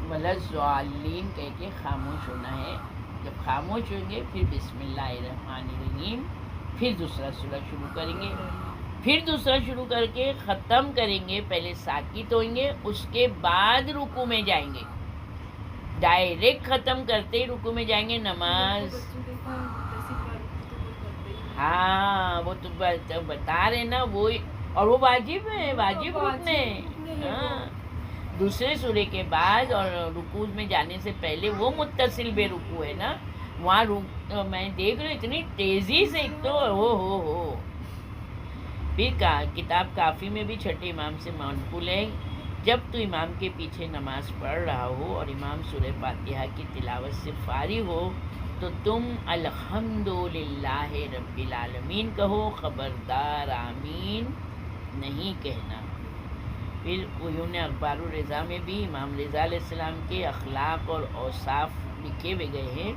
ولا الضالین کہہ کے خاموش ہونا ہے. جب خاموش ہوں گے پھر بسم اللہ الرحمن الرحیم، پھر دوسرا سورہ شروع کریں گے، پھر دوسرا شروع کر کے ختم کریں گے. پہلے ساکت ہوئیں گے، اس کے بعد رکوع میں جائیں گے. ڈائریکٹ ختم کرتے ہی رکوع میں جائیں گے. نماز ہاں وہ تو بتا رہے نا وہ، اور وہ واجب ہے، واجب رکن ہے. ہاں دوسرے سورے کے بعد اور رکوع میں جانے سے پہلے وہ متصل بے رکوع ہے نا. وہاں میں دیکھ رہی اتنی تیزی سے ایک تو ہو. پھر کتاب کافی میں بھی چھٹے امام سے منقول ہے، جب تو امام کے پیچھے نماز پڑھ رہا ہو اور امام سورہ فاتحہ کی تلاوت سے فارغ ہو تو تم الحمدللہ رب العالمین کہو، خبردار آمین نہیں کہنا. پھر عیون اخبار الرضا میں بھی امام رضا علیہ السلام کے اخلاق اور اوصاف لکھے ہوئے گئے ہیں.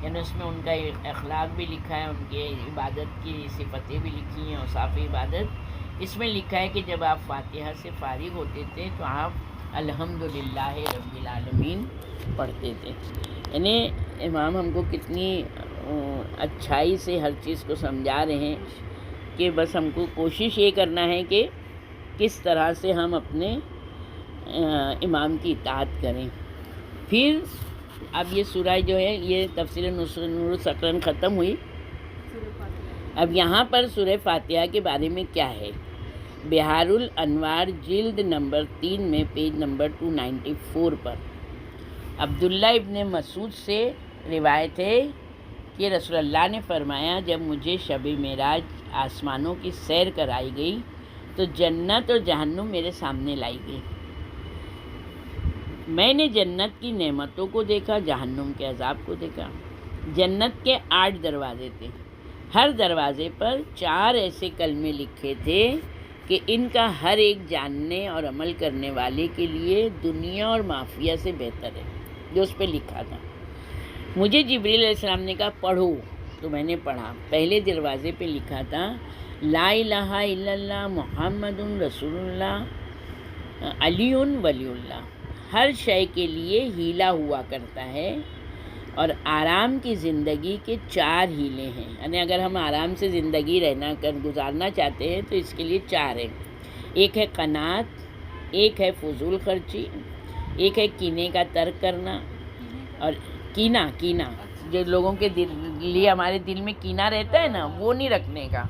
یعنی اس میں ان کا اخلاق بھی لکھا ہے، ان کے عبادت کی صفتیں بھی لکھی ہیں، اوصاف عبادت. اس میں لکھا ہے کہ جب آپ فاتحہ سے فارغ ہوتے تھے تو آپ الحمدللہ رب العالمین پڑھتے تھے. یعنی امام ہم کو کتنی اچھائی سے ہر چیز کو سمجھا رہے ہیں کہ بس ہم کو کوشش یہ کرنا ہے کہ کس طرح سے ہم اپنے امام کی اطاعت کریں. پھر اب یہ سورہ جو ہے یہ تفسیر نور السقلین ختم ہوئی. اب یہاں پر سورہ فاتحہ کے بارے میں کیا ہے. بہار الانوار جلد نمبر 3 میں پیج نمبر 294 پر عبداللہ ابن مسعود سے روایت ہے کہ رسول اللہ نے فرمایا جب مجھے شب معراج آسمانوں کی سیر کرائی گئی تو جنت اور جہنم میرے سامنے لائی گئی. میں نے جنت کی نعمتوں کو دیکھا، جہنم کے عذاب کو دیکھا. جنت کے 8 دروازے تھے، ہر دروازے پر 4 ایسے کلمے لکھے تھے کہ ان کا ہر ایک جاننے اور عمل کرنے والے کے لیے دنیا اور معافیہ سے بہتر ہے. جو اس پہ لکھا تھا. مجھے جبریل علیہ السلام نے کہا پڑھو، تو میں نے پڑھا. پہلے دروازے پہ لکھا تھا لا الہ الا اللہ محمد رسول اللہ علی ولی اللہ. ہر شے کے لیے ہیلا ہوا کرتا ہے اور آرام کی زندگی کے 4 ہیلے ہیں. یعنی اگر ہم آرام سے زندگی گزارنا چاہتے ہیں تو اس کے لیے 4 ہیں. ایک ہے قناعت، ایک ہے فضول خرچی، ایک ہے کینے کا ترک کرنا. اور کینہ جو لوگوں کے لیے ہمارے دل میں کینہ رہتا ہے نا وہ نہیں رکھنے کا.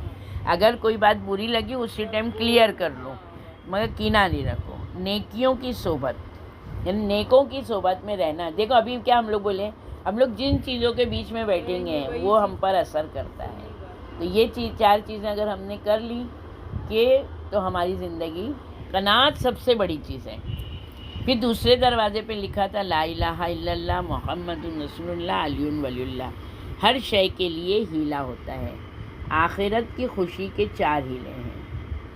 اگر کوئی بات بری لگی اسی ٹائم کلیئر کر لو مگر کینہ نہیں رکھو. نیکیوں کی صحبت، یعنی نیکوں کی صحبت میں رہنا. دیکھو ابھی کیا ہم لوگ بولے، ہم لوگ جن چیزوں کے بیچ میں بیٹھیں گے وہ ہم پر اثر کرتا ہے. تو یہ 4 چیزیں اگر ہم نے کر لی کہ تو ہماری زندگی. قناعت سب سے بڑی چیز ہے. پھر دوسرے دروازے پہ لکھا تھا لا الہ الا اللہ محمد رسول اللہ علی ولی اللہ. ہر شے کے لیے ہیلا ہوتا ہے. آخرت کی خوشی کے 4 ہیلے ہیں.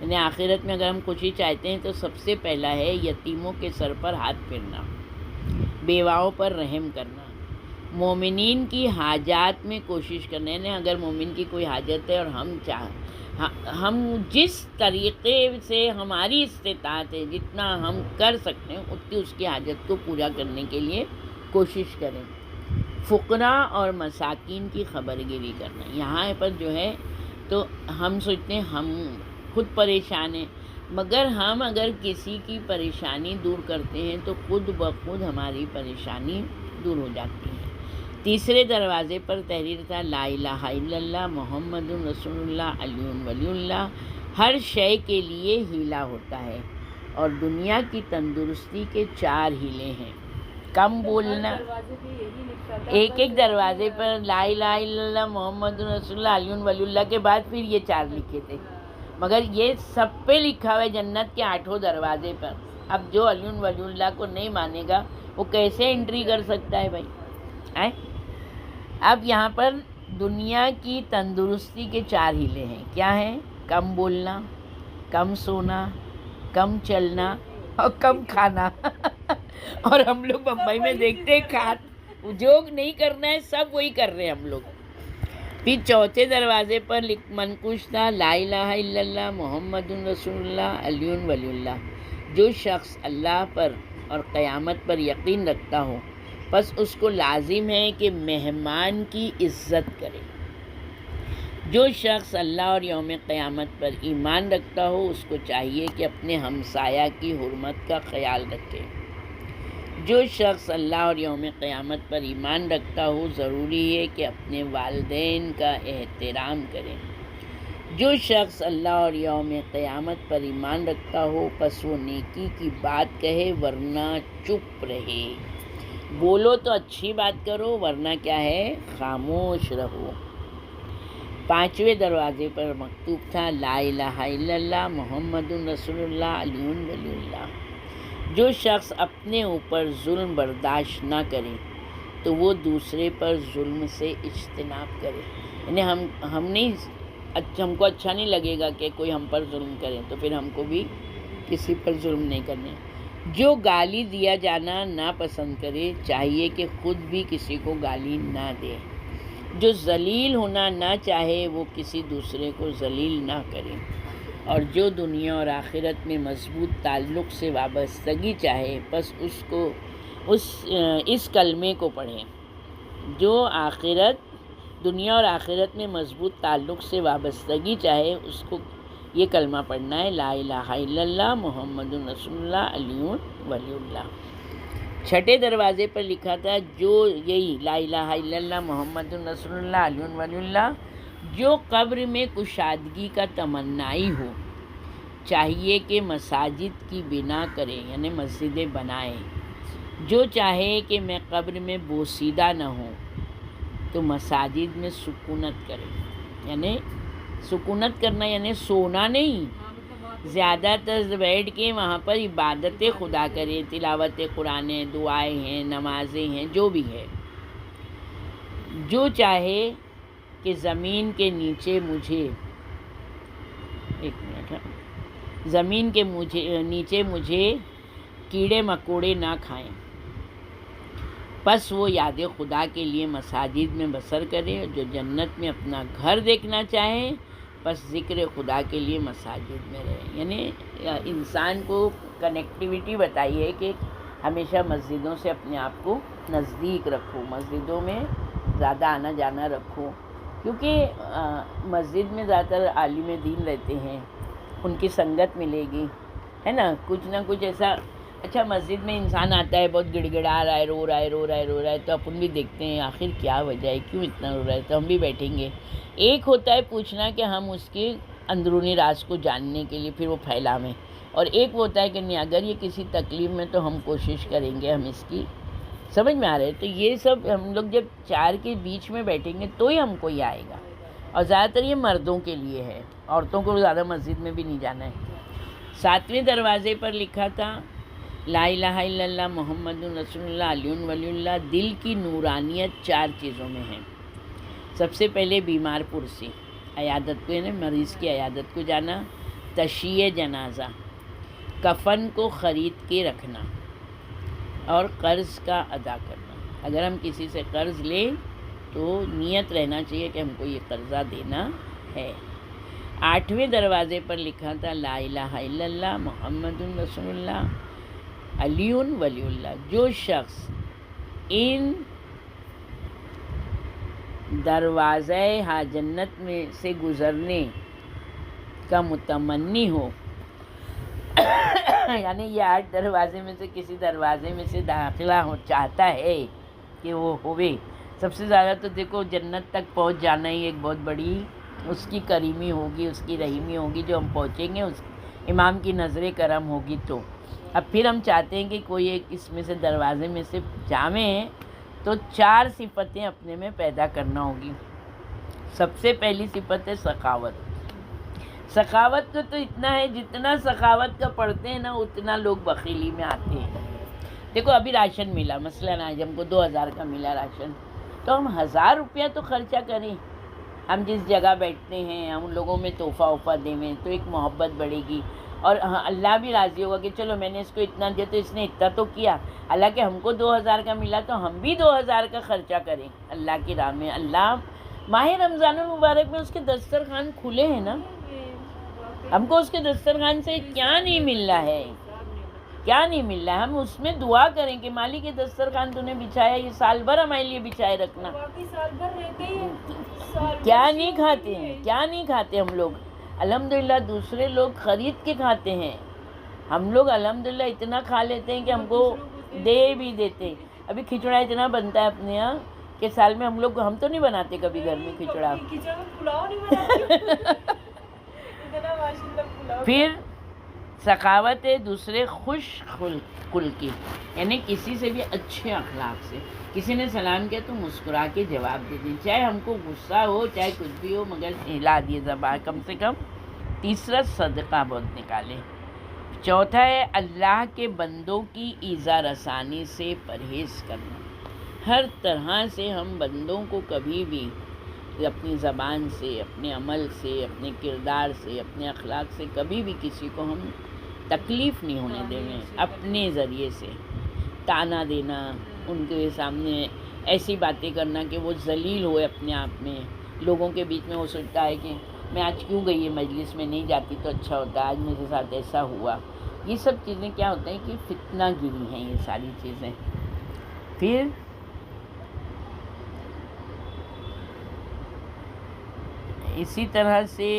یعنی آخرت میں اگر ہم خوشی چاہتے ہیں تو سب سے پہلا ہے یتیموں کے سر پر ہاتھ پھیرنا، بیواؤں پر رحم کرنا، مومنین کی حاجات میں کوشش کرنا. یعنی اگر مومن کی کوئی حاجت ہے اور ہم جس طریقے سے ہماری استطاعت ہے جتنا ہم کر سکتے ہیں اتنی اس کی حاجت کو پورا کرنے کے لیے کوشش کریں. فقراء اور مساکین کی خبرگیری کرنا. یہاں پر جو ہے تو ہم سوچتے ہیں ہم خود پریشان ہیں، مگر ہم اگر کسی کی پریشانی دور کرتے ہیں تو خود بخود ہماری پریشانی دور ہو جاتی ہے. تیسرے دروازے پر تحریر تھا لا الہ الا اللہ محمد رسول اللہ علی ولی اللہ. ہر شے کے لیے ہیلا ہوتا ہے اور دنیا کی تندرستی کے 4 ہیلے ہیں. کم بولنا. ایک دروازے پر لا الہ الا اللہ محمد رسول اللہ علی ولی اللہ کے بعد پھر یہ 4 لکھے تھے. مگر یہ سب پہ لکھا ہوا ہے جنت کے 8 دروازے پر. اب جو علی ولی اللہ کو نہیں مانے گا وہ کیسے انٹری کر سکتا ہے بھائی؟ اب یہاں پر دنیا کی تندرستی کے 4 ہیلے ہیں. کیا ہیں؟ کم بولنا، کم سونا، کم چلنا اور کم کھانا. اور ہم لوگ بمبئی میں دیکھتے ہیں جو نہیں کرنا ہے سب وہی کر رہے ہیں ہم لوگ. پھر 4 دروازے پر منقوش تھا لا الہ الا اللہ محمد رسول اللہ علی ولی اللہ. جو شخص اللہ پر اور قیامت پر یقین رکھتا ہو بس اس کو لازم ہے کہ مہمان کی عزت کرے. جو شخص اللہ اور یوم قیامت پر ایمان رکھتا ہو اس کو چاہیے کہ اپنے ہمسایہ کی حرمت کا خیال رکھے. جو شخص اللہ اور یوم قیامت پر ایمان رکھتا ہو ضروری ہے کہ اپنے والدین کا احترام کرے. جو شخص اللہ اور یوم قیامت پر ایمان رکھتا ہو پس وہ نیکی کی بات کہے ورنہ چپ رہے. بولو تو اچھی بات کرو ورنہ کیا ہے خاموش رہو. 5ویں دروازے پر مکتوب تھا لا الہ الا اللہ محمد رسول اللہ علی ولی اللہ. جو شخص اپنے اوپر ظلم برداشت نہ کرے تو وہ دوسرے پر ظلم سے اجتناب کرے. یعنی ہم کو اچھا نہیں لگے گا کہ کوئی ہم پر ظلم کرے تو پھر ہم کو بھی کسی پر ظلم نہیں کرنے. جو گالی دیا جانا نہ پسند کرے چاہیے کہ خود بھی کسی کو گالی نہ دے. جو ذلیل ہونا نہ چاہے وہ کسی دوسرے کو ذلیل نہ کرے. اور جو دنیا اور آخرت میں مضبوط تعلق سے وابستگی چاہے بس اس کلمے کو پڑھیں. جو دنیا اور آخرت میں مضبوط تعلق سے وابستگی چاہے اس کو یہ کلمہ پڑھنا ہے لا الہ الا اللہ محمد رسول اللہ علی ولی اللہ. 6 دروازے پر لکھا تھا جو یہی لا الہ الا اللہ محمد رسول اللہ علی ولی اللہ جو قبر میں کشادگی کا تمنائی ہو چاہیے کہ مساجد کی بنا کرے یعنی مسجدیں بنائیں. جو چاہے کہ میں قبر میں بوسیدہ نہ ہوں تو مساجد میں سکونت کرے. یعنی سکونت کرنا یعنی سونا نہیں، زیادہ تر بیٹھ کے وہاں پر عبادت خدا کرے، تلاوت قرآن، دعائیں ہیں، نمازیں ہیں، جو بھی ہے. جو چاہے کہ زمین کے نیچے مجھے کیڑے مکوڑے نہ کھائیں بس وہ یاد خدا کے لیے مساجد میں بسر کرے. جو جنت میں اپنا گھر دیکھنا چاہیں بس ذکر خدا کے لیے مساجد میں رہے. یعنی انسان کو کنیکٹیویٹی بتائی ہے کہ ہمیشہ مسجدوں سے اپنے آپ کو نزدیک رکھو، مسجدوں میں زیادہ آنا جانا رکھو، کیونکہ مسجد میں زیادہ تر عالم دین رہتے ہیں، ان کی سنگت ملے گی، ہے نا. کچھ نہ کچھ ایسا اچھا مسجد میں انسان آتا ہے بہت گڑ گڑا رہا ہے، رو رہا ہے تو اپن بھی دیکھتے ہیں آخر کیا وجہ ہے، کیوں اتنا رو رہا ہے، تو ہم بھی بیٹھیں گے. ایک ہوتا ہے پوچھنا کہ ہم اس کے اندرونی راز کو جاننے کے لیے پھر وہ پھیلاویں، اور ایک ہوتا ہے کہ نہیں اگر یہ کسی تکلیف میں تو ہم کوشش کریں گے ہم اس کی سمجھ میں آ رہے. تو یہ سب ہم لوگ جب 4 کے بیچ میں بیٹھیں گے تو ہی ہم کو یہ آئے گا. اور زیادہ تر یہ مردوں کے لیے ہے، عورتوں کو زیادہ مسجد میں بھی نہیں جانا ہے. 7ویں دروازے پر لکھا تھا لا الہ الا اللہ محمد رسول اللہ علی ولی اللہ. دل کی نورانیت 4 چیزوں میں ہے. سب سے پہلے بیمار پرسی، عیادت کو یعنی مریض کی عیادت کو جانا، تشییع جنازہ، کفن کو خرید کے رکھنا، اور قرض کا ادا کرنا. اگر ہم کسی سے قرض لیں تو نیت رہنا چاہیے کہ ہم کو یہ قرضہ دینا ہے. 8ویں دروازے پر لکھا تھا لا الہ الا اللہ محمد رسول اللہ علی ولی اللہ. جو شخص ان دروازۂ جنت میں سے گزرنے کا متمنی ہو یعنی یہ 8 دروازے میں سے کسی دروازے میں سے داخلہ ہو چاہتا ہے کہ وہ ہوئے. سب سے زیادہ تو دیکھو جنت تک پہنچ جانا ہی ایک بہت بڑی اس کی کریمی ہوگی، اس کی رحیمی ہوگی. جو ہم پہنچیں گے اس امام کی نظر کرم ہوگی. تو اب پھر ہم چاہتے ہیں کہ کوئی ایک اس میں سے دروازے میں سے جاویں تو 4 صفتیں اپنے میں پیدا کرنا ہوگی. سب سے پہلی صفت ہے سخاوت. سخاوت کا تو اتنا ہے، جتنا سخاوت کا پڑھتے ہیں نا اتنا لوگ بخیلی میں آتے ہیں۔ دیکھو ابھی راشن ملا، مثلاً آج ہم کو 2000 کا ملا راشن، تو ہم 1000 روپیہ تو خرچہ کریں۔ ہم جس جگہ بیٹھتے ہیں ہم لوگوں میں تحفہ وفہ دیں تو ایک محبت بڑھے گی، اور اللہ بھی راضی ہوگا کہ چلو میں نے اس کو اتنا دیا تو اس نے اتنا تو کیا۔ حالانکہ ہم کو 2000 کا ملا تو ہم بھی 2000 کا خرچہ کریں اللہ کی راہ میں۔ اللہ ماہ رمضان المبارک میں اس کے دسترخوان کھلے ہیں نا، ہم کو اس کے دسترخوان سے کیا نہیں مل رہا ہے، کیا نہیں مل رہا ہے۔ ہم اس میں دعا کریں کہ مالک یہ دسترخوان تو نے بچھایا، یہ سال بھر ہمارے لیے بچھائے رکھنا۔ کیا نہیں کھاتے ہیں، کیا نہیں کھاتے ہم لوگ، الحمدللہ دوسرے لوگ خرید کے کھاتے ہیں، ہم لوگ الحمدللہ اتنا کھا لیتے ہیں کہ ہم کو دے بھی دیتے ہیں۔ ابھی کھچڑا اتنا بنتا ہے اپنے یہاں کہ سال میں ہم تو نہیں بناتے کبھی گھر میں کھچڑا۔ پھر سخاوت ہے دوسرے خوش خلق کی، یعنی کسی سے بھی اچھے اخلاق سے، کسی نے سلام کیا تو مسکرا کے جواب دے دیں، چاہے ہم کو غصہ ہو چاہے کچھ بھی ہو، مگر ہلا دیے زبان کم سے کم۔ تیسرا صدقہ بہت نکالے۔ چوتھا ہے اللہ کے بندوں کی ایذا رسانی سے پرہیز کرنا۔ ہر طرح سے ہم بندوں کو کبھی بھی اپنی زبان سے، اپنے عمل سے، اپنے کردار سے، اپنے اخلاق سے کبھی بھی کسی کو ہم تکلیف نہیں ہونے دیں گے۔ اپنے ذریعے سے تانا دینا، ان کے سامنے ایسی باتیں کرنا کہ وہ ذلیل ہوئے اپنے آپ میں، لوگوں کے بیچ میں وہ سوچتا ہے کہ میں آج کیوں گئی ہے مجلس میں، نہیں جاتی تو اچھا ہوتا، آج میرے ساتھ ایسا ہوا۔ یہ سب چیزیں کیا ہوتا ہے کہ فتنہ گیری ہیں یہ ساری چیزیں۔ پھر اسی طرح سے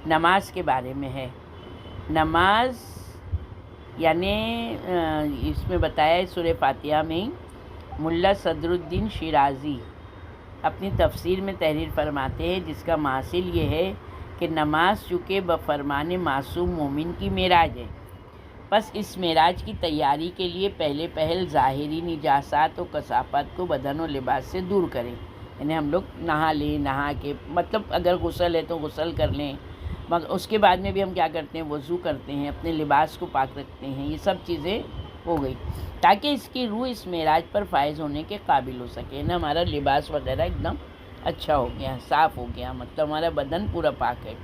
نماز کے بارے میں ہے۔ نماز یعنی اس میں بتایا ہے سورہ فاتحہ میں، ملا صدر الدین شیرازی اپنی تفسیر میں تحریر فرماتے ہیں، جس کا حاصل یہ ہے کہ نماز چونکہ بفرمان معصوم مومن کی معراج ہے، بس اس معراج کی تیاری کے لیے پہل ظاہری نجاسات و کثافات کو بدن و لباس سے دور کریں۔ یعنی ہم لوگ نہا لیں، نہا کے مطلب اگر غسل ہے تو غسل کر لیں، مگر اس کے بعد میں بھی ہم کیا کرتے ہیں، وضو کرتے ہیں، اپنے لباس کو پاک رکھتے ہیں۔ یہ سب چیزیں ہو گئی تاکہ اس کی روح اس معراج پر فائز ہونے کے قابل ہو سکے نا، ہمارا لباس وغیرہ ایک دم اچھا ہو گیا، صاف ہو گیا، مطلب ہمارا بدن پورا پاک ہے۔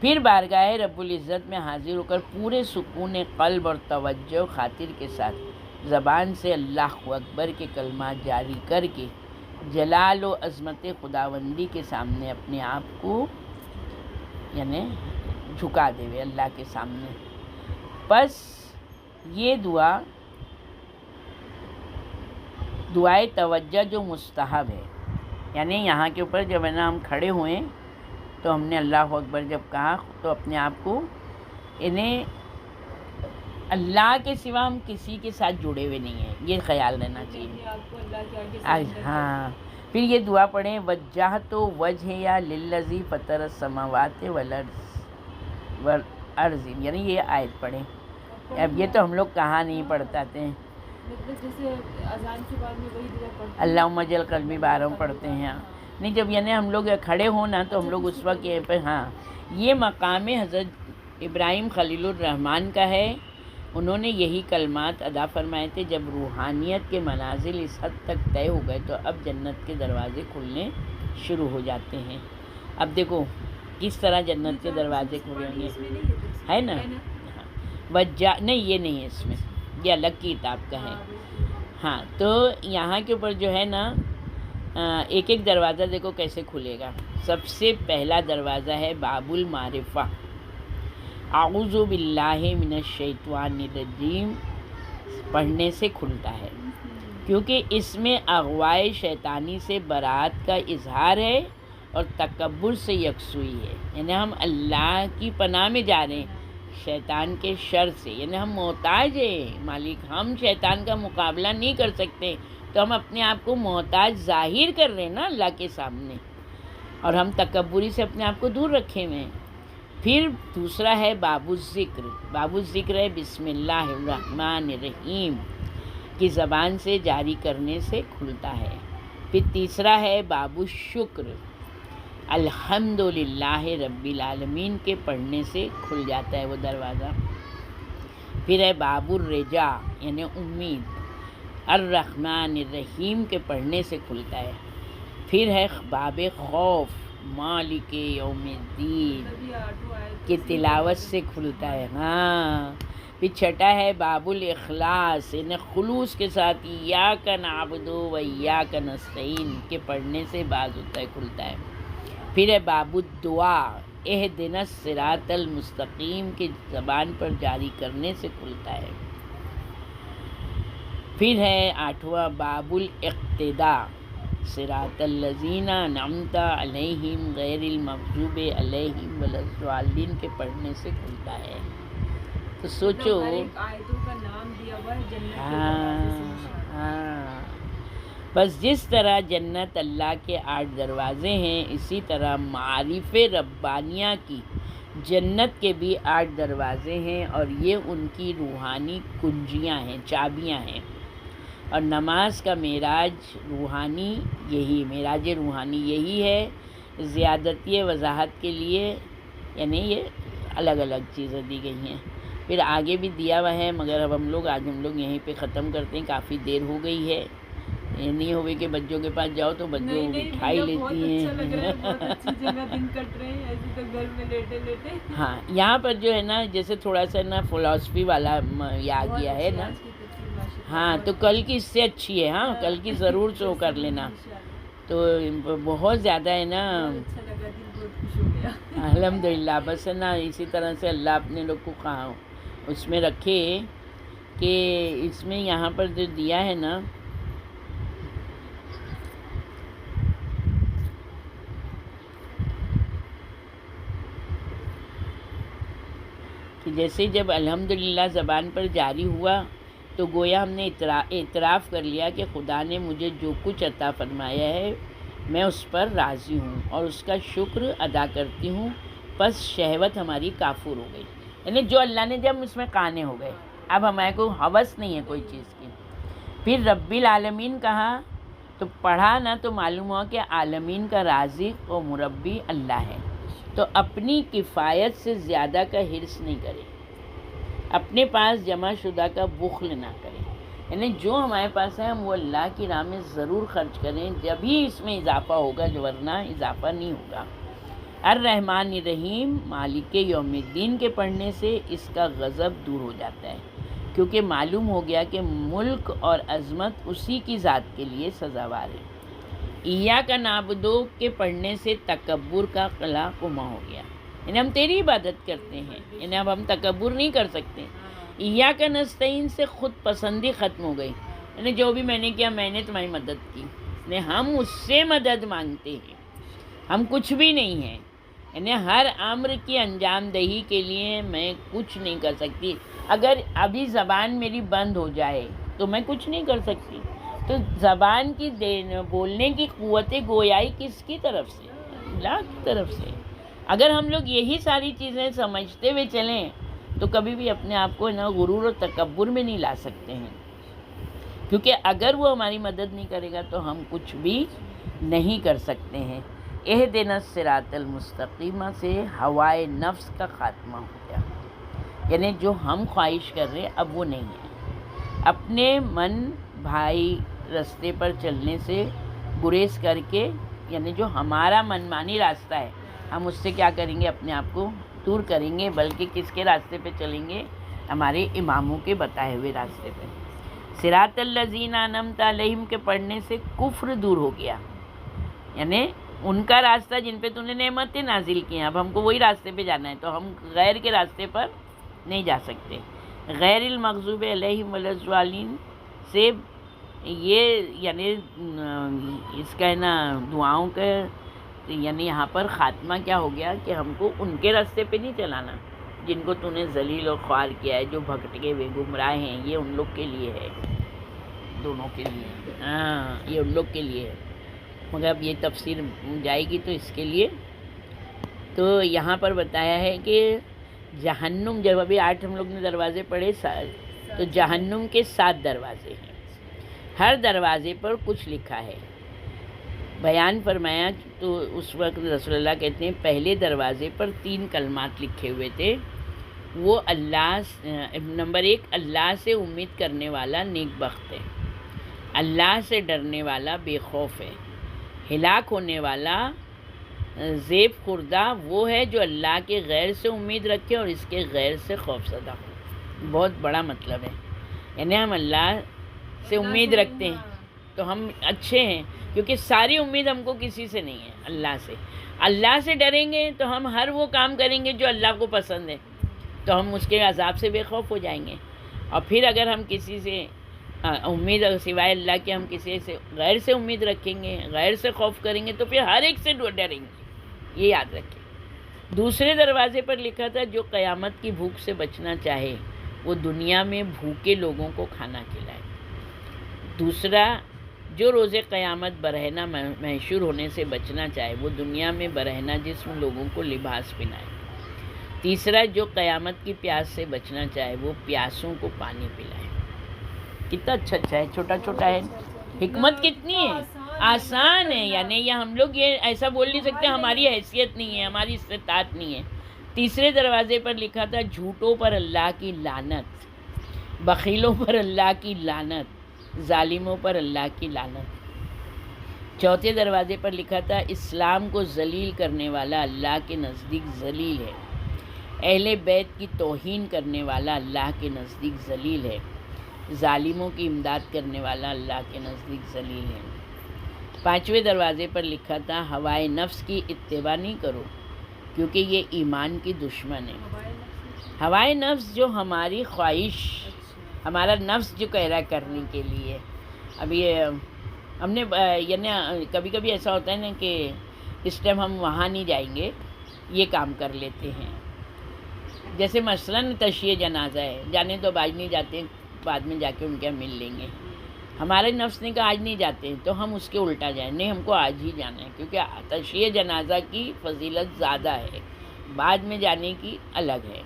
پھر بارگاہ رب العزت میں حاضر ہو کر پورے سکون قلب اور توجہ خاطر کے ساتھ زبان سے اللہ اکبر کے کلمات جاری کر کے جلال و عظمت خداوندی کے سامنے اپنے آپ کو یعنی جھکا دے ہوئے اللہ کے سامنے۔ بس یہ دعائے توجہ جو مستحب ہے، یعنی یہاں کے اوپر جب ہے نا ہم کھڑے ہوئے تو ہم نے اللہ اکبر جب کہا تو اپنے آپ کو یعنی اللہ کے سوا ہم کسی کے ساتھ جڑے ہوئے نہیں ہیں، یہ خیال رہنا چاہیے۔ ہاں پھر یہ دعا پڑھیں، وجہت وجہیا للذی فطر السماوات والارض، یعنی یہ آیت پڑھیں۔ اب یہ تو ہم لوگ کہاں نہیں پڑھتے ہیں، جیسے اذان کے بعد میں وہی دعا پڑھتے ہیں، اللہم اجعل قلبی بارہم پڑھتے ہیں۔ نہیں جب یعنی ہم لوگ کھڑے ہوں نا تو ہم لوگ اس وقت ہاں یہ مقام حضرت ابراہیم خلیل الرحمن کا ہے، انہوں نے یہی کلمات ادا فرمائے تھے جب روحانیت کے منازل اس حد تک طے ہو گئے تو اب جنت کے دروازے کھلنے شروع ہو جاتے ہیں۔ اب دیکھو کس طرح جنت کے دروازے کھلے ہوں گے، ہے نا؟ نہیں یہ نہیں ہے اس میں، یہ الگ کی کتاب کا ہے۔ ہاں تو یہاں کے اوپر جو ہے نا ایک ایک دروازہ دیکھو کیسے کھلے گا۔ سب سے پہلا دروازہ ہے باب المعرفہ، اعوذ باللہ من الشیطان الرجیم پڑھنے سے کھلتا ہے، کیونکہ اس میں اغوائے شیطانی سے برات کا اظہار ہے اور تکبر سے یکسوئی ہے، یعنی ہم اللہ کی پناہ میں جا رہے ہیں شیطان کے شر سے، یعنی ہم محتاج ہیں مالک، ہم شیطان کا مقابلہ نہیں کر سکتے تو ہم اپنے آپ کو محتاج ظاہر کر رہے ہیں نا اللہ کے سامنے، اور ہم تکبری سے اپنے آپ کو دور رکھے ہوئے ہیں۔ پھر دوسرا ہے باب الذکر، باب الذکر ہے بسم اللہ الرحمن الرحیم کی زبان سے جاری کرنے سے کھلتا ہے۔ پھر تیسرا ہے باب الشکر، الحمدللہ رب العالمین کے پڑھنے سے کھل جاتا ہے وہ دروازہ. پھر ہے باب الرجا یعنی امید، الرحمن الرحیم کے پڑھنے سے کھلتا ہے. پھر ہے باب خوف، مالک یوم الدین تبھی آٹھوں آیت کی تلاوت سے کھلتا ہے. ہاں. پھر چھٹا ہے باب الاخلاص یعنی خلوص کے ساتھ ایاک نعبد و ایاک نستعین کے پڑھنے سے باز ہوتا ہے، کھلتا ہے. پھر ہے باب الدعا، اہدنا الصراط المستقیم کے زبان پر جاری کرنے سے کھلتا ہے. پھر ہے آٹھواں باب الاقتداء، صراط الذین انعمت علیہم غیر المغضوب علیہم ولا الضالین کے پڑھنے سے کھلتا ہے. تو سوچو. ہر ایک آیتوں کا نام دیا ہوا ہے جنت کے دروازے سے ہاں نشان. ہاں. بس جس طرح جنت اللہ کے 8 دروازے ہیں، اسی طرح معارف ربانیہ کی جنت کے بھی 8 دروازے ہیں، اور یہ ان کی روحانی کنجیاں ہیں، چابیاں ہیں. اور نماز کا معراج روحانی معراج روحانی یہی ہے. زیادتی وضاحت کے لیے یعنی یہ الگ الگ چیزیں دی گئی ہیں. پھر آگے بھی دیا ہوا ہے، مگر اب ہم لوگ یہیں پہ ختم کرتے ہیں، کافی دیر ہو گئی ہے. یہ نہیں ہوگی کہ بچوں کے پاس جاؤ تو بچوں اٹھا ہی لیتی ہیں. بہت اچھا لگ رہا ہے، بہت اچھی جگہ دن کٹ رہے ہیں ایسے تو گھر میں لیٹے لیٹے. ہاں یہاں پر جو ہے نا جیسے تھوڑا سا نا فلاسفی والا یہ آ گیا ہے نا. ہاں تو کل کی اس سے اچھی ہے. ہاں کل کی ضرور شو کر لینا. تو بہت زیادہ ہے نا. اچھا لگا، دل بہت خوش ہو گیا. الحمدللہ. بس ہے نا اسی طرح سے اللہ اپنے لوگ کو کہاں اس میں رکھے کہ اس میں یہاں پر جو دیا ہے نا کہ جیسے جب الحمدللہ زبان پر جاری ہوا تو گویا ہم نے اعتراف کر لیا کہ خدا نے مجھے جو کچھ عطا فرمایا ہے میں اس پر راضی ہوں اور اس کا شکر ادا کرتی ہوں. بس شہوت ہماری کافور ہو گئی، یعنی جو اللہ نے جب اس میں قانے ہو گئے، اب ہمارے کو ہوس نہیں ہے کوئی چیز کی. پھر رب العالمین کہا تو پڑھا نا تو معلوم ہوا کہ عالمین کا رازق و مربی اللہ ہے. تو اپنی کفایت سے زیادہ کا حرص نہیں کرے، اپنے پاس جمع شدہ کا بخل نہ کریں. یعنی جو ہمارے پاس ہے ہم وہ اللہ کی راہ میں ضرور خرچ کریں، جبھی اس میں اضافہ ہوگا، جو ورنہ اضافہ نہیں ہوگا. الرحمن الرحیم مالک یوم الدین کے پڑھنے سے اس کا غضب دور ہو جاتا ہے، کیونکہ معلوم ہو گیا کہ ملک اور عظمت اسی کی ذات کے لیے سزاوار ہے. ایاک نعبد کے پڑھنے سے تکبر کا قلع گما ہو گیا، یعنی ہم تیری عبادت کرتے ہیں، یعنی اب ہم تکبر نہیں کر سکتے. ایاک نستعین سے خود پسندی ختم ہو گئی، یعنی جو بھی میں نے کیا میں نے تمہاری مدد کی، نے ہم اس سے مدد مانگتے ہیں، ہم کچھ بھی نہیں ہیں. یعنی ہر امر کی انجام دہی کے لیے میں کچھ نہیں کر سکتی. اگر ابھی زبان میری بند ہو جائے تو میں کچھ نہیں کر سکتی. تو زبان کی بولنے کی قوت گویائی کس کی طرف سے؟ اللہ کی طرف سے. اگر ہم لوگ یہی ساری چیزیں سمجھتے ہوئے چلیں تو کبھی بھی اپنے آپ کو نا غرور و تکبر میں نہیں لا سکتے ہیں، کیونکہ اگر وہ ہماری مدد نہیں کرے گا تو ہم کچھ بھی نہیں کر سکتے ہیں. اہدنا الصراط المستقیم سے ہوائے نفس کا خاتمہ ہو گیا، یعنی جو ہم خواہش کر رہے ہیں اب وہ نہیں ہے. اپنے من بھائی راستے پر چلنے سے گریز کر کے، یعنی جو ہمارا منمانی راستہ ہے ہم اس سے کیا کریں گے، اپنے آپ کو دور کریں گے، بلکہ کس کے راستے پہ چلیں گے، ہمارے اماموں کے بتائے ہوئے راستے پہ. صراط الذین انعمت علیہم کے پڑھنے سے کفر دور ہو گیا، یعنی ان کا راستہ جن پہ تو نے نعمتیں نازل کی ہیں، اب ہم کو وہی راستے پہ جانا ہے، تو ہم غیر کے راستے پر نہیں جا سکتے. غیر المغضوب علیہم ولا الضالین سے یہ یعنی اس کا ہے نا دعاؤں کا یعنی یہاں پر خاتمہ کیا ہو گیا کہ ہم کو ان کے راستے پہ نہیں چلانا جن کو تو نے ذلیل اور خوار کیا ہے، جو بھٹکے ہوئے گمراہ ہیں. یہ ان لوگ کے لیے ہے، دونوں کے لیے. ہاں یہ ان لوگ کے لیے ہے، مگر اب یہ تفسیر جائے گی تو اس کے لیے. تو یہاں پر بتایا ہے کہ جہنم، جب ابھی 8 ہم لوگ نے دروازے پڑھے تو جہنم کے 7 دروازے ہیں، ہر دروازے پر کچھ لکھا ہے. بیان فرمایا تو اس وقت رسول اللہ کہتے ہیں پہلے دروازے پر 3 کلمات لکھے ہوئے تھے، وہ نمبر 1 اللہ سے امید کرنے والا نیک بخت ہے، اللہ سے ڈرنے والا بے خوف ہے، ہلاک ہونے والا زیب خوردہ وہ ہے جو اللہ کے غیر سے امید رکھے اور اس کے غیر سے خوف زدہ ہو۔ بہت بڑا مطلب ہے، یعنی ہم اللہ سے امید رکھتے ہیں تو ہم اچھے ہیں، کیونکہ ساری امید ہم کو کسی سے نہیں ہے، اللہ سے ڈریں گے تو ہم ہر وہ کام کریں گے جو اللہ کو پسند ہے، تو ہم اس کے عذاب سے بے خوف ہو جائیں گے۔ اور پھر اگر ہم کسی سے امید سوائے اللہ کے ہم کسی سے غیر سے امید رکھیں گے، غیر سے خوف کریں گے، تو پھر ہر ایک سے ڈریں گے، یہ یاد رکھیں۔ دوسرے دروازے پر لکھا تھا جو قیامت کی بھوک سے بچنا چاہے وہ دنیا میں بھوکے لوگوں کو کھانا کھلائے۔ دوسرا، جو روز قیامت برہنہ محشور ہونے سے بچنا چاہے وہ دنیا میں برہنہ جسم لوگوں کو لباس پہنائے۔ تیسرا، جو قیامت کی پیاس سے بچنا چاہے وہ پیاسوں کو پانی پلائے۔ کتنا اچھا ہے، چھوٹا چھوٹا ہے، حکمت کتنی ہے، آسان ہے، یعنی یہ ہم لوگ یہ ایسا بول نہیں سکتے ہماری حیثیت نہیں ہے، ہماری استطاعت نہیں ہے۔ تیسرے دروازے پر لکھا تھا جھوٹوں پر اللہ کی لعنت، بخیلوں پر اللہ کی لعنت، ظالموں پر اللہ کی لعنت۔ چوتھے دروازے پر لکھا تھا اسلام کو ذلیل کرنے والا اللہ کے نزدیک ذلیل ہے، اہل بیت کی توہین کرنے والا اللہ کے نزدیک ذلیل ہے، ظالموں کی امداد کرنے والا اللہ کے نزدیک ذلیل ہے۔ پانچویں دروازے پر لکھا تھا ہوائے نفس کی اتباع نہیں کرو کیونکہ یہ ایمان کی دشمن ہے۔ ہوائے نفس جو ہماری خواہش، ہمارا نفس جو کہہ رہا ہے کرنے کے لیے، ابھی ہم نے یعنی کبھی کبھی ایسا ہوتا ہے نا کہ اس ٹائم ہم وہاں نہیں جائیں گے، یہ کام کر لیتے ہیں، جیسے مثلاً تشییع جنازہ ہے، جانے تو آج نہیں جاتے، بعد میں جا کے ان کے مل لیں گے۔ ہمارے نفس نے کہا آج نہیں جاتے تو ہم اس کے الٹا جائیں، نہیں ہم کو آج ہی جانا ہے، کیونکہ تشییع جنازہ کی فضیلت زیادہ ہے، بعد میں جانے کی الگ ہے،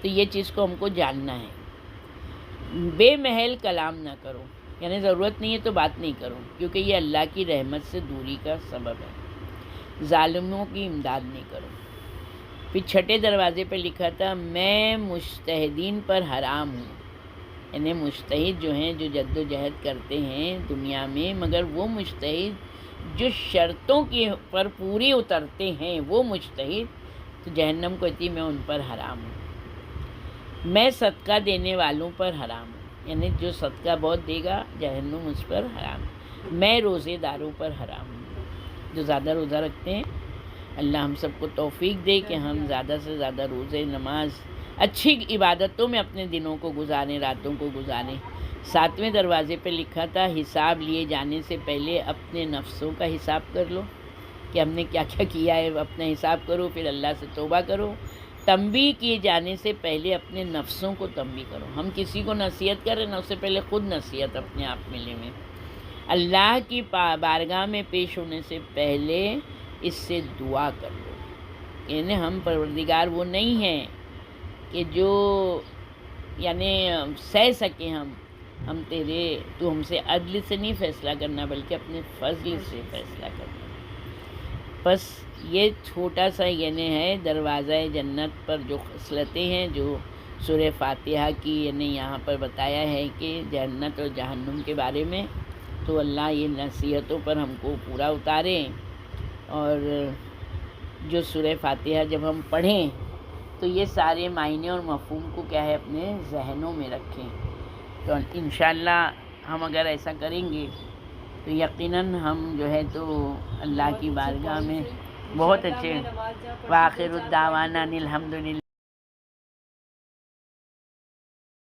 تو یہ چیز کو ہم کو جاننا ہے۔ بے محل کلام نہ کرو، یعنی ضرورت نہیں ہے تو بات نہیں کرو، کیونکہ یہ اللہ کی رحمت سے دوری کا سبب ہے۔ ظالموں کی امداد نہیں کرو۔ پھر چھٹے دروازے پہ لکھا تھا میں مجتہدین پر حرام ہوں، یعنی مجتہد جو ہیں جو جد و جہد کرتے ہیں دنیا میں، مگر وہ مجتہد جو شرطوں کے پر پوری اترتے ہیں وہ مجتہد، تو جہنم کو کہتی میں ان پر حرام ہوں۔ میں صدقہ دینے والوں پر حرام ہوں، یعنی جو صدقہ بہت دے گا جہنم اس پر حرام ہے۔ میں روزے داروں پر حرام ہوں، جو زیادہ روزہ رکھتے ہیں، اللہ ہم سب کو توفیق دے کہ ہم زیادہ سے زیادہ روزے، نماز، اچھی عبادتوں میں اپنے دنوں کو گزاریں، راتوں کو گزاریں۔ ساتویں دروازے پہ لکھا تھا حساب لیے جانے سے پہلے اپنے نفسوں کا حساب کر لو کہ ہم نے کیا کیا کیا ہے، اپنا حساب کرو، پھر اللہ سے توبہ کرو۔ تنبیہ کیے جانے سے پہلے اپنے نفسوں کو تنبیہ کرو، ہم کسی کو نصیحت کریں نا، اس سے پہلے خود نصیحت اپنے آپ میں لیں۔ اللہ کی بارگاہ میں پیش ہونے سے پہلے اس سے دعا کر لو، یعنی ہم پروردگار وہ نہیں ہیں کہ جو یعنی سہ سکیں، ہم تیرے، تو ہم سے عدل سے نہیں فیصلہ کرنا بلکہ اپنے فضل سے فیصلہ کرنا۔ بس یہ چھوٹا سا یعنی ہے دروازہ جنت پر جو خصلتیں ہیں جو سورہ فاتحہ کی یعنی یہاں پر بتایا ہے کہ جنت اور جہنم کے بارے میں، تو اللہ یہ نصیحتوں پر ہم کو پورا اتارے، اور جو سورہ فاتحہ جب ہم پڑھیں تو یہ سارے معنی اور مفہوم کو کیا ہے اپنے ذہنوں میں رکھیں، تو انشاءاللہ ہم اگر ایسا کریں گے تو یقیناً ہم جو ہے تو اللہ کی بارگاہ میں بہت اچھے۔ وآخر الدعوانا الحمدللہ۔